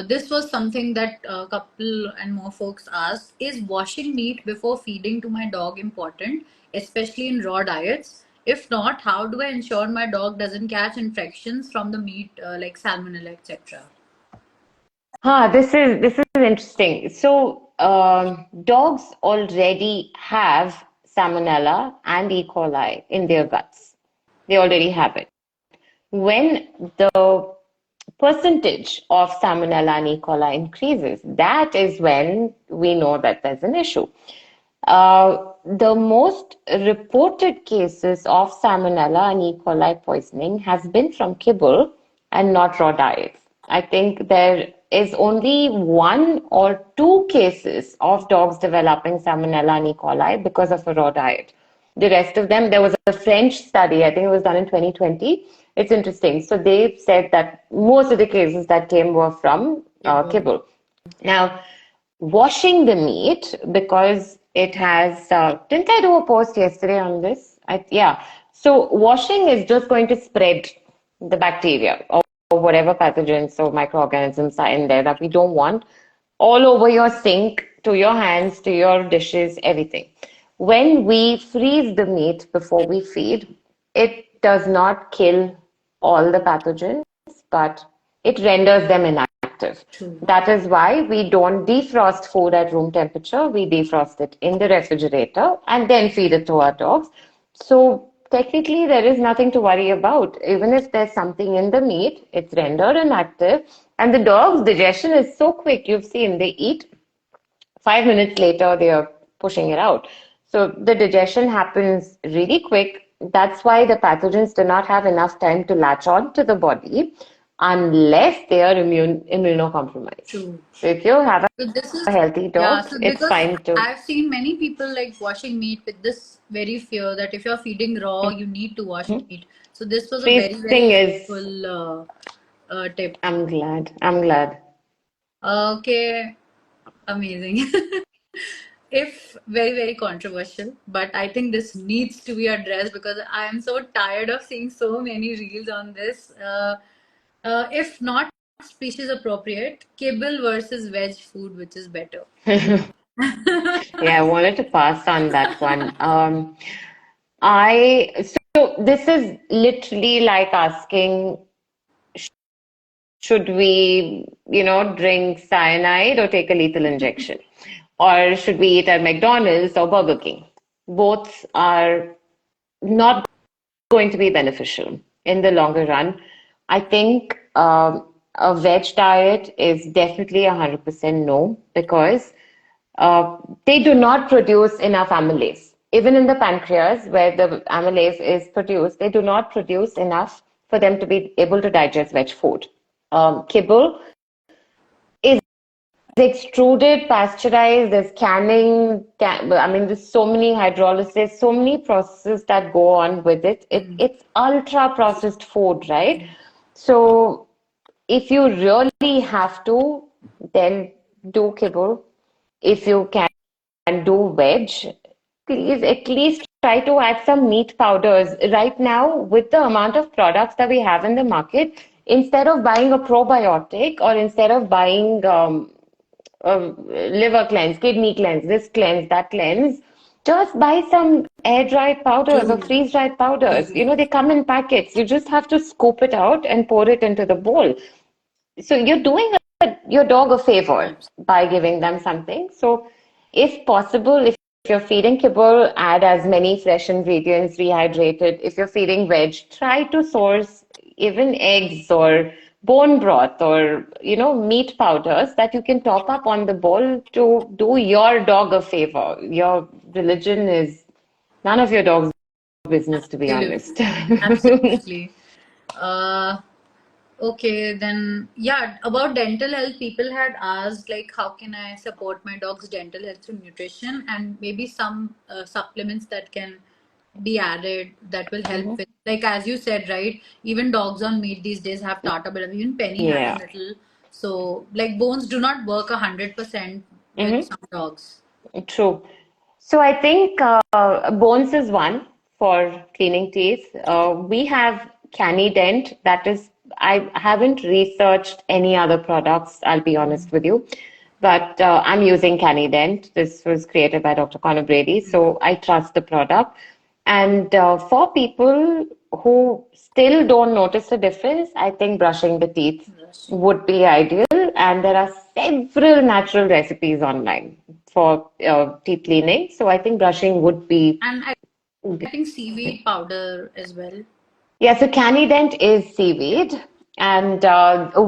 this was something that a couple and more folks asked. Is washing meat before feeding to my dog important, especially in raw diets? If not, how do I ensure my dog doesn't catch infections from the meat like salmonella, etc.? This is interesting. So, dogs already have salmonella and E. coli in their guts. They already have it. When the percentage of salmonella and E. coli increases, that is when we know that there's an issue. The most reported cases of salmonella and E. coli poisoning has been from kibble and not raw diets. I think there is only one or two cases of dogs developing Salmonella and E. coli because of a raw diet. The rest of them, there was a French study, I think it was done in 2020. It's interesting. So they said that most of the cases that came were from Kibble. kibble. Now, washing the meat because it has, didn't I do a post yesterday on this? Yeah. So washing is just going to spread the bacteria or whatever pathogens or microorganisms are in there that we don't want all over your sink, to your hands, to your dishes, everything. When we freeze the meat before we feed, it does not kill all the pathogens, but it renders them inactive. True. That is why we don't defrost food at room temperature. We defrost it in the refrigerator and then feed it to our dogs. So technically, there is nothing to worry about. Even if there's something in the meat, it's rendered inactive. And the dog's digestion is so quick. You've seen they eat 5 minutes later, they are pushing it out. So the digestion happens really quick. That's why the pathogens do not have enough time to latch on to the body unless they are immunocompromised. True. So if you have So this is, a healthy yeah, dog, so it's because fine to. I've seen many people like washing meat with this very fear that if you're feeding raw, you need to wash Mhm. meat. So this was a very, very Freezing is, helpful tip. I'm glad. I'm glad. Okay, amazing. If very, very controversial, but I think this needs to be addressed because I am so tired of seeing so many reels on this. If not species appropriate, kibble versus veg food, which is better? Yeah, I wanted to pass on that one. I so this is literally like asking, should we, drink cyanide or take a lethal injection? Or should we eat at McDonald's or Burger King? Both are not going to be beneficial in the longer run. I think a veg diet is definitely 100% no because they do not produce enough amylase. Even in the pancreas, where the amylase is produced, they do not produce enough for them to be able to digest veg food. Kibble is extruded, pasteurized, there's canning, I mean, there's so many hydrolysis, so many processes that go on with it. It's ultra processed food, right? So if you really have to, then do kibble. If you can do veg, please at least try to add some meat powders. Right now, with the amount of products that we have in the market, instead of buying a probiotic or instead of buying liver cleanse, kidney cleanse, this cleanse, that cleanse, just buy some air dried powders or True. freeze dried powders. They come in packets. You just have to scoop it out and pour it into the bowl. So you're doing your dog a favor Absolutely. by giving them something. So if possible, if you're feeding kibble, add as many fresh ingredients, rehydrated. If you're feeding veg, try to source even eggs or bone broth or meat powders that you can top up on the bowl to do your dog a favor. Your religion is none of your dog's business, to be honest. Absolutely. Uh, Okay, then yeah, about dental health, people had asked like how can I support my dog's dental health through nutrition and maybe some supplements that can be added that will help Mhm. with like as you said, right? Even dogs on meat these days have tartar but even Penny had a Yeah. little. So like bones do not work 100% with Mhm. some dogs. True. So I think Bones is one for cleaning teeth. We have Canident. That is, I haven't researched any other products, I'll be honest with you. But I'm using Canident. This was created by Dr. Conor Brady, so I trust the product. And for people who still don't notice a difference, I think brushing the teeth Brushing. would be ideal. And there are several natural recipes online for teeth cleaning. So I think brushing would be. And I think seaweed powder as well. Yeah, so Canident is seaweed. And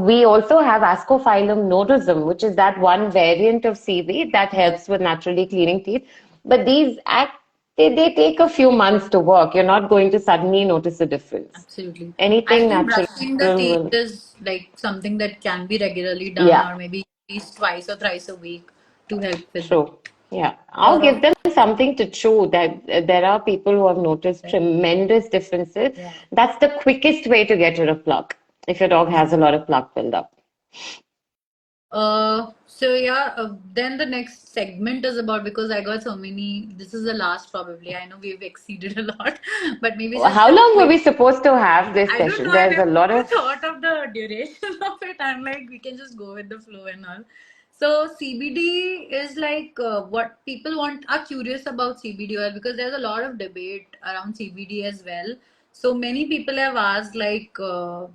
we also have Ascophyllum nodosum, which is that one variant of seaweed that Yes. helps with naturally cleaning teeth. But these act they take a few months to work. You're not going to suddenly notice a difference. Absolutely. I Anything think natural brushing the teeth will, is like something that can be regularly done, yeah, or maybe at least twice or thrice a week to help with that. true. Yeah, I'll Uh, give them something to chew. That there are people who have noticed tremendous differences. yeah. That's the quickest way to get rid of plaque if your dog has a lot of plaque buildup. So yeah, then the next segment is about, because I got so many. This is the last probably. I know we've exceeded a lot, but maybe just How a long were quick. we supposed to have this I don't session? know. I There's a never lot of thought of the duration of it. I'm like, we can just go with the flow and all. So CBD is like what people are curious about CBD oil, because there's a lot of debate around CBD as well. So many people have asked, like, are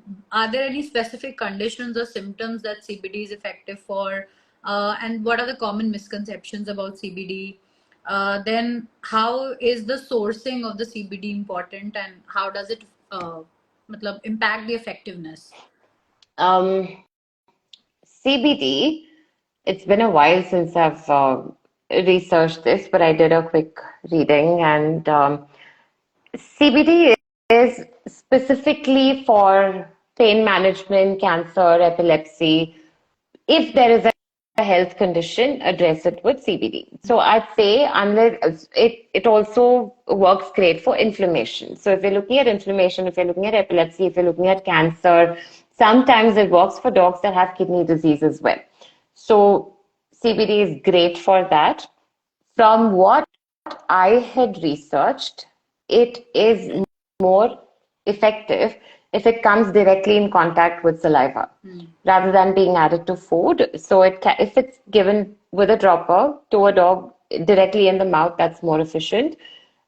there any specific conditions or symptoms that CBD is effective for? And what are the common misconceptions about CBD? Then how is the sourcing of the CBD important, and how does it impact the effectiveness? um, CBD. It's been a while since I've researched this, but I did a quick reading, and CBD is specifically for pain management, cancer, epilepsy. If there is a health condition, address it with CBD. So I'd say unless it also works great for inflammation. So if you're looking at inflammation, if you're looking at epilepsy, if you're looking at cancer, sometimes it works for dogs that have kidney disease as well. So CBD is great for that. From what I had researched, it is more effective if it comes directly in contact with saliva rather than being added to food. So if it's given with a dropper to a dog directly in the mouth, that's more efficient.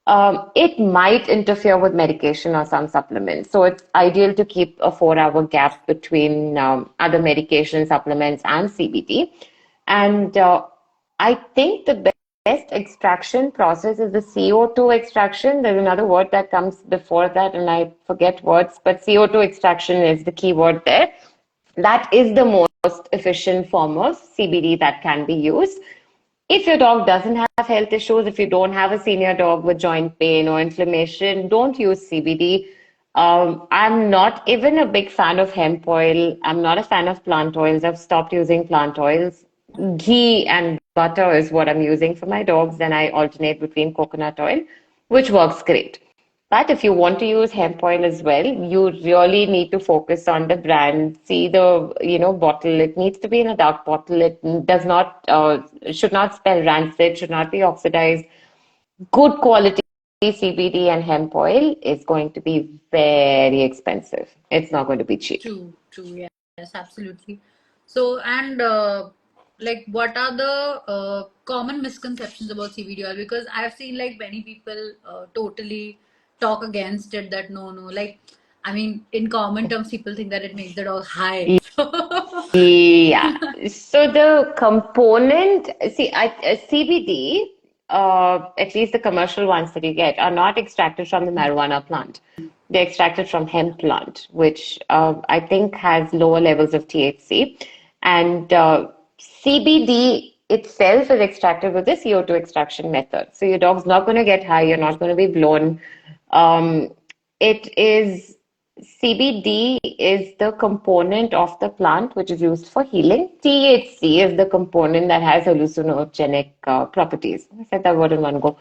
It might interfere with medication or some supplements. So it's ideal to keep a 4 hour gap between other medication supplements and CBD. And I think the best extraction process is the CO2 extraction. There's another word that comes before that, and I forget words, but CO2 extraction is the key word there. That is the most efficient form of CBD that can be used. If your dog doesn't have health issues, if you don't have a senior dog with joint pain or inflammation, don't use CBD. I'm not even a big fan of hemp oil. I'm not a fan of plant oils. I've stopped using plant oils. Ghee and butter is what I'm using for my dogs. Then I alternate between coconut oil, which works great. But if you want to use hemp oil as well, you really need to focus on the brand. See the, bottle. It needs to be in a dark bottle. It does not, should not smell rancid, should not be oxidized. Good quality CBD and hemp oil is going to be very expensive. It's not going to be cheap. True, true, yes, absolutely. So, and like, what are the common misconceptions about CBD oil? Because I've seen like many people totally talk against it, that no, no, like, I mean, in common terms, people think that it makes the dog high. Yeah. So the component, see, CBD, at least the commercial ones that you get, are not extracted from the marijuana plant. They're extracted from hemp plant, which I think has lower levels of THC. And CBD itself is extracted with the CO2 extraction method. So your dog's not going to get high. You're not going to be blown. It is CBD is the component of the plant which is used for healing. THC is the component that has hallucinogenic properties. I said that word in one go.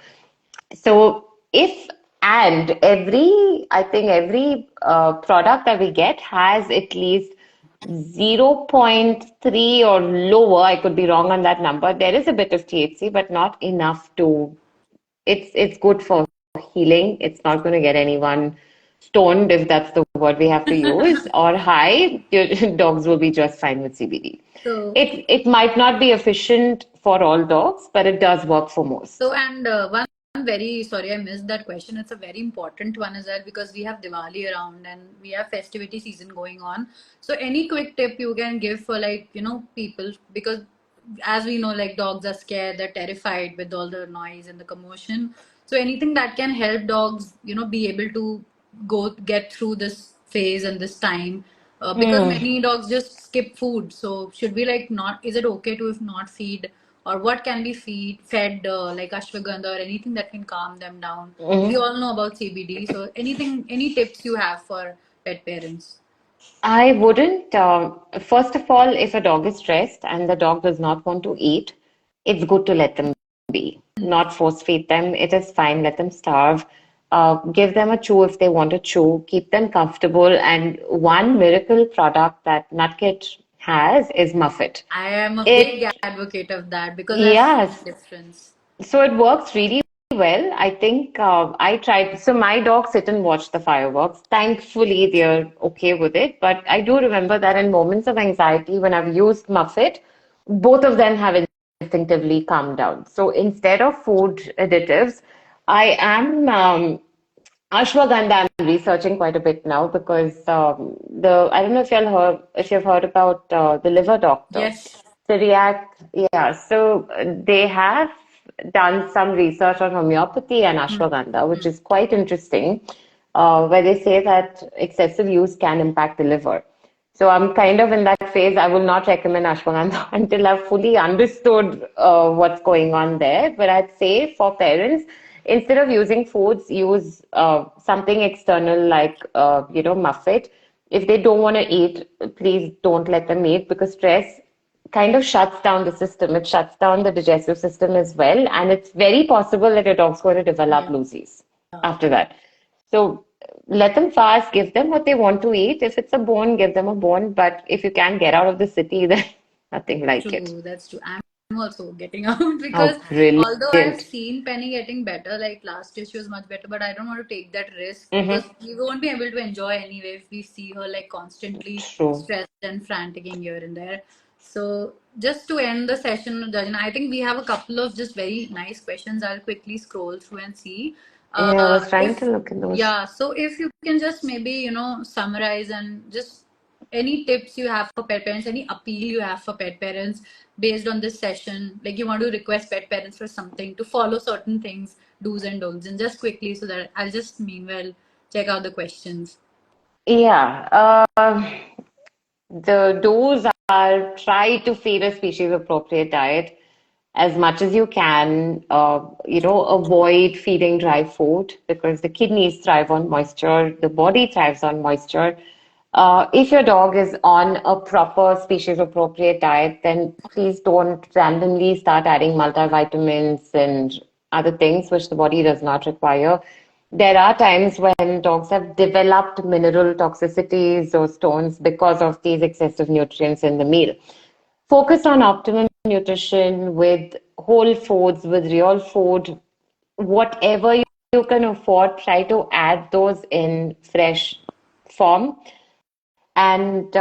So if and I think every product that we get has at least zero point 0.3 or lower. I could be wrong on that number. There is a bit of THC, but not enough to it's good for healing. It's not going to get anyone stoned, if that's the word we have to use, or high. Your dogs will be just fine with CBD. So, It might not be efficient for all dogs, but it does work for most. and one very sorry, I missed that question. It's a very important one as well, because we have Diwali around and we have festivity season going on. So, any quick tip you can give for, like, people, because as we know, like, dogs are scared, they're terrified with all the noise and the commotion. So, anything that can help dogs, be able to get through this phase and this time. Because Hmm. many dogs just skip food. So, should we, like, not, is it okay to if not feed or what can be fed like ashwagandha or anything that can calm them down. We Mhm. all know about CBD, so anything, any tips you have for pet parents? I wouldn't. First of all, if a dog is stressed and the dog does not want to eat, it's good to let them be, not force feed them. It is fine. Let them starve. Give them a chew if they want to chew. Keep them comfortable. And one miracle product that Nutkit has is Muffet. I am a big It, advocate of that because I've seen yes, a difference. so it works really well. I think I tried. So my dogs sit and watch the fireworks. Thankfully, they're okay with it. But I do remember that in moments of anxiety, when I've used Muffet, both of them have instinctively calmed down. So instead of food additives, I am ashwagandha. I'm researching quite a bit now because the I don't know if you've heard about the liver doctor. Yes. So React, yeah. So they have done some research on homeopathy and Hmm. ashwagandha, which Hmm. is quite interesting, where they say that excessive use can impact the liver. So I'm kind of in that phase. I will not recommend ashwagandha until I've fully understood what's going on there. But I'd say for parents, instead of using foods, use something external like Muffet. If they don't want to eat, please don't let them eat because stress kind of shuts down the system. It shuts down the digestive system as well, and it's very possible that your dog's going to develop Yeah. loosies after that. So let them fast, give them what they want to eat. If it's a bone, give them a bone. But if you can't get out of the city, then nothing like it. True, that's true. I'm also getting out because Oh, although I've brilliant. seen Penny getting better, like last year she was much better, but I don't want to take that risk because Mm-hmm. we won't be able to enjoy anyway if we see her like constantly True. stressed and franticing here and there. So just to end the session, Georgina, I think we have a couple of just very nice questions. I'll quickly scroll through and see. Yeah, I was trying to If look at those. yeah, so if you can just maybe, summarize and just any tips you have for pet parents, any appeal you have for pet parents based on this session, like you want to request pet parents for something to follow certain things, do's and don'ts, and just quickly so that I'll just meanwhile check out the questions. Yeah. The do's are try to feed a species appropriate diet as much as you can. Avoid feeding dry food because the kidneys thrive on moisture, the body thrives on moisture. If your dog is on a proper species appropriate diet, then please don't randomly start adding multivitamins and other things which the body does not require. There are times when dogs have developed mineral toxicities or stones because of these excessive nutrients in the meal. Focus on optimum nutrition with whole foods, with real food, whatever you can afford, try to add those in fresh form. And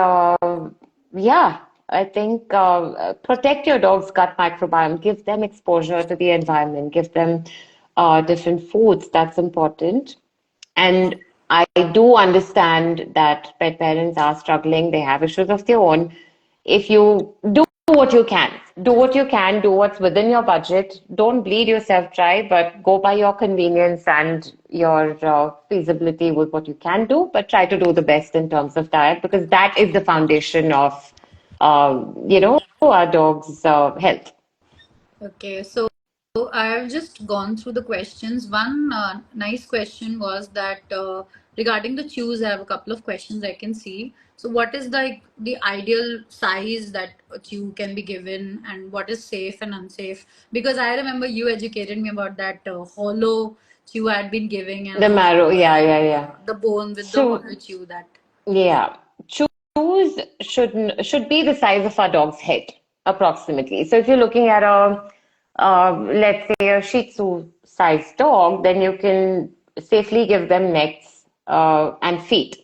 yeah, I think protect your dog's gut microbiome, give them exposure to the environment, give them different foods. That's important. And I do understand that pet parents are struggling, they have issues of their own. If you do what you can, do what's within your budget. Don't bleed yourself dry, but go by your convenience and your feasibility with what you can do, but try to do the best in terms of diet because that is the foundation of, our dog's health. Okay, so I've just gone through the questions. One nice question was that regarding the chews, I have a couple of questions I can see. So, what is the ideal size that a chew can be given, and what is safe and unsafe? Because I remember you educated me about that hollow chew I had been giving, and The also marrow, yeah, yeah, yeah. the bone with the So hollow chew that. yeah, shoes should be the size of our dog's head, approximately. So if you're looking at let's say a Shih Tzu sized dog, then you can safely give them necks and feet.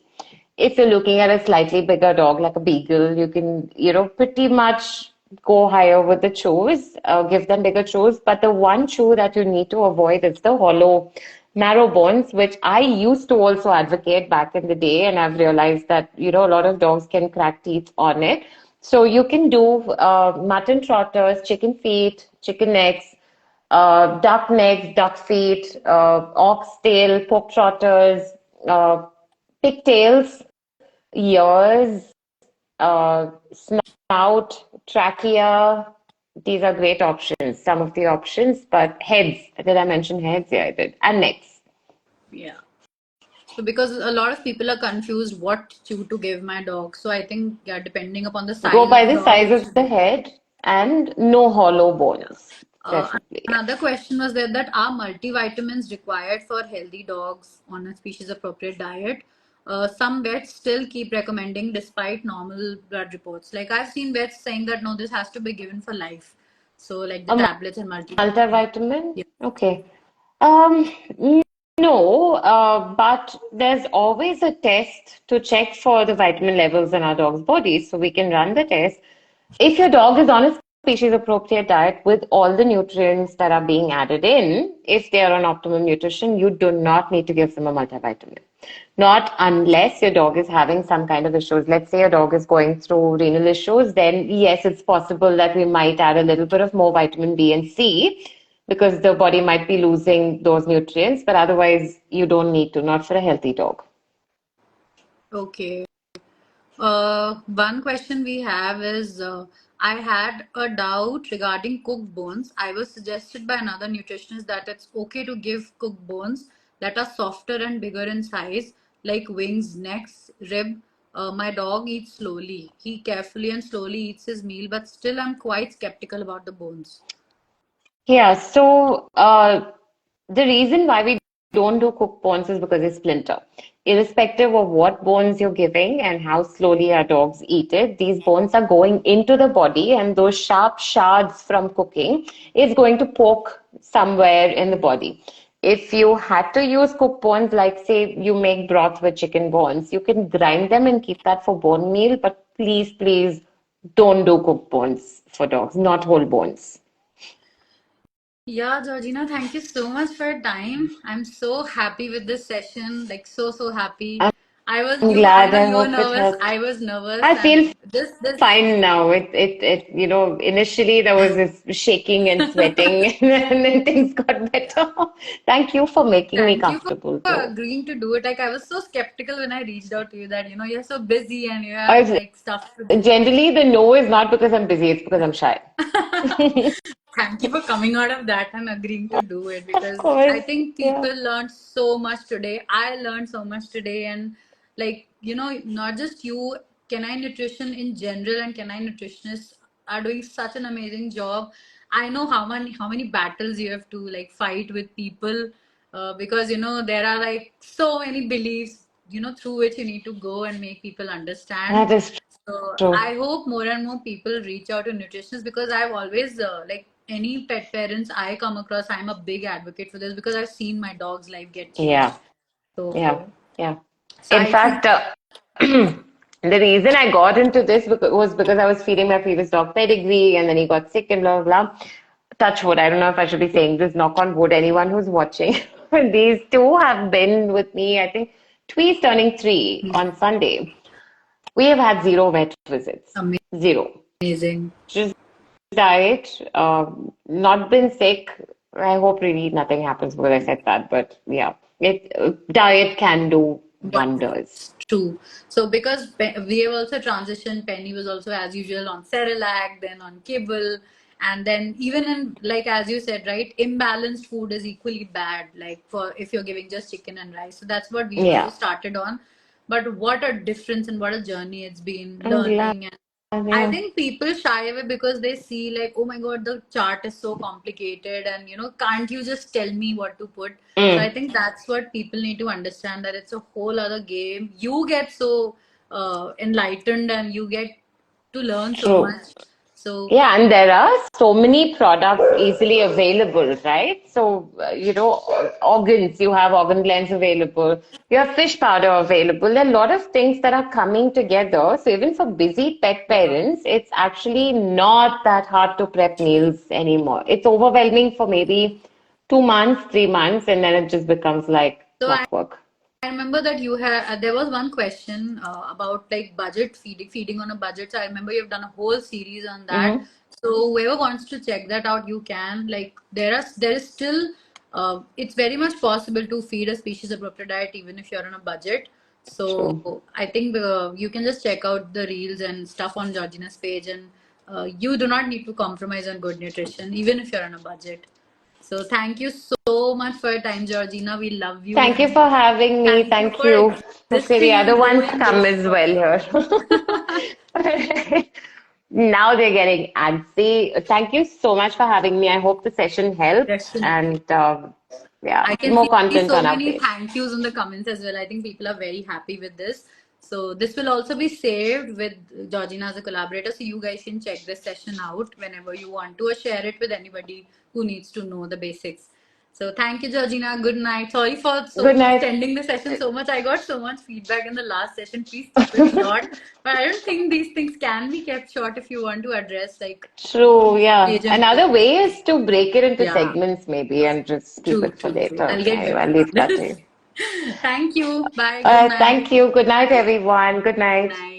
If you're looking at a slightly bigger dog like a beagle, you can, pretty much go higher with the chews, give them bigger chews. But the one chew that you need to avoid is the hollow marrow bones, which I used to also advocate back in the day. And I've realized that, a lot of dogs can crack teeth on it. So you can do mutton trotters, chicken feet, chicken necks, duck necks, duck feet, ox tail, pork trotters, uh, pigtails, ears, snout, trachea, These are great options, some of the options, but heads, did I mention heads? Yeah, I did. And necks. Yeah. So because a lot of people are confused what chew to give my dog. So I think yeah, depending upon the Go size by of the dog, size it of should the be. head and no hollow bones, Uh, preferably. Yeah. Another question was there that are multivitamins required for healthy dogs on a species appropriate diet? Some vets still keep recommending despite normal blood reports. Like I've seen vets saying that no, this has to be given for life. So like the A tablets and multivitamins. multivitamin? Yeah. Okay. Um, no, but there's always a test to check for the vitamin levels in our dog's bodies. So we can run the test. If your dog is on a species appropriate diet with all the nutrients that are being added in, if they are on optimum nutrition, you do not need to give them a multivitamin. Not unless your dog is having some kind of issues. Let's say your dog is going through renal issues, then yes, it's possible that we might add a little bit of more vitamin B and C because the body might be losing those nutrients, but otherwise you don't need to, not for a healthy dog. Okay. One question we have is I had a doubt regarding cooked bones. I was suggested by another nutritionist that it's okay to give cooked bones that are softer and bigger in size, like wings, necks, rib. My dog eats slowly. He carefully and slowly eats his meal, but still I'm quite skeptical about the bones. Yeah, so the reason why we don't do cooked bones is because they splinter. Irrespective of what bones you're giving and how slowly our dogs eat it, these bones are going into the body, and those sharp shards from cooking is going to poke somewhere in the body. If you had to use cooked bones, like say you make broth with chicken bones, you can grind them and keep that for bone meal, but please, please don't do cooked bones for dogs, not whole bones. Yeah, Georgina, thank you so much for your time. I'm so happy with this session, like so happy. I'm I glad. know I you were hope it nervous. helped. I was nervous, I and feel this. fine now. Initially there was this shaking and sweating, and then things got Yeah. better. Thank you for making me Thank you comfortable, for though. agreeing to do it. Like I was so skeptical when I reached out to you that you're so busy and you have I like stuff to do. generally the no is not because I'm busy; it's because I'm shy. Thank you for coming out of that and agreeing to do it Of because I course, think yeah. people learned so much today. I learned so much today, and like, not just you, canine nutrition in general and canine nutritionists are doing such an amazing job. I know how many battles you have to like fight with people because there are like so many beliefs through which you need to go and make people understand. That is So true. I hope more and more people reach out to nutritionists because I've always like any pet parents I come across, I'm a big advocate for this because I've seen my dog's life get changed. Yeah, yeah, So, yeah. so In I think fact, the reason I got into this was because I was feeding my previous dog pedigree and then he got sick and blah, blah, blah. Touch wood. I don't know if I should be saying this, knock on wood, anyone who's watching. These two have been with me, I think, Twee's turning 3 on Sunday. We have had zero vet visits. Zero. amazing. Just diet, not been sick. I hope really nothing happens because I said that, but yeah, diet can do wonders. Wonders. True. So because we have also transitioned, Penny was also as usual on Cerelac, then on kibble, and then even in like as you said, right, imbalanced food is equally bad. Like for if you're giving just chicken and rice, so that's what we also Yeah, started on. But what a difference and what a journey it's been I'm glad. learning. And I Yeah. think people shy away because they see like, oh my God, the chart is so complicated, and can't you just tell me what to put? So I Mm, think that's what people need to understand that it's a whole other game. You get so enlightened and you get to learn so true. much. So Yeah, and there are so many products easily available, right? So, organs, you have organ blends available, you have fish powder available. There are a lot of things that are coming together. So, even for busy pet yeah. parents, it's actually not that hard to prep meals anymore. It's overwhelming for maybe 2 months, 3 months, and then it just becomes like So clockwork. I remember that you had there was one question about like budget feeding on a budget. So I remember you've done a whole series on that. Hmm. So whoever wants to check that out, you can. Like there is still it's very much possible to feed a species appropriate diet even if you're on a budget. So True. I think you can just check out the reels and stuff on Georgina's page and you do not need to compromise on good nutrition, even if you're on a budget. So thank you so much for your time, Georgina. We love you Thank you and for having me. thank you Thank for you. Hopefully, the existing other and ones doing come this as for well here. Now they're getting antsy. Thank you so much for having me. I hope the session helped. definitely. And yeah, I can more see content so on many updates. thank yous in the comments as well. I think people are very happy with this. So this will also be saved with Georgina as a collaborator. So you guys can check this session out whenever you want to or share it with anybody who needs to know the basics. So thank you, Georgina. Good night. Sorry for Good night. extending the session so much. I got so much feedback in the last session. Please keep it short. But I don't think these things can be kept short if you want to address like True, yeah. major Another major way is to break it into yeah. segments, maybe, and just keep True, it for true, true. later. I'll get I'll better leave at that to this. you. Thank you. Bye. Good night. Thank you. Good night, everyone. Good Good night. night.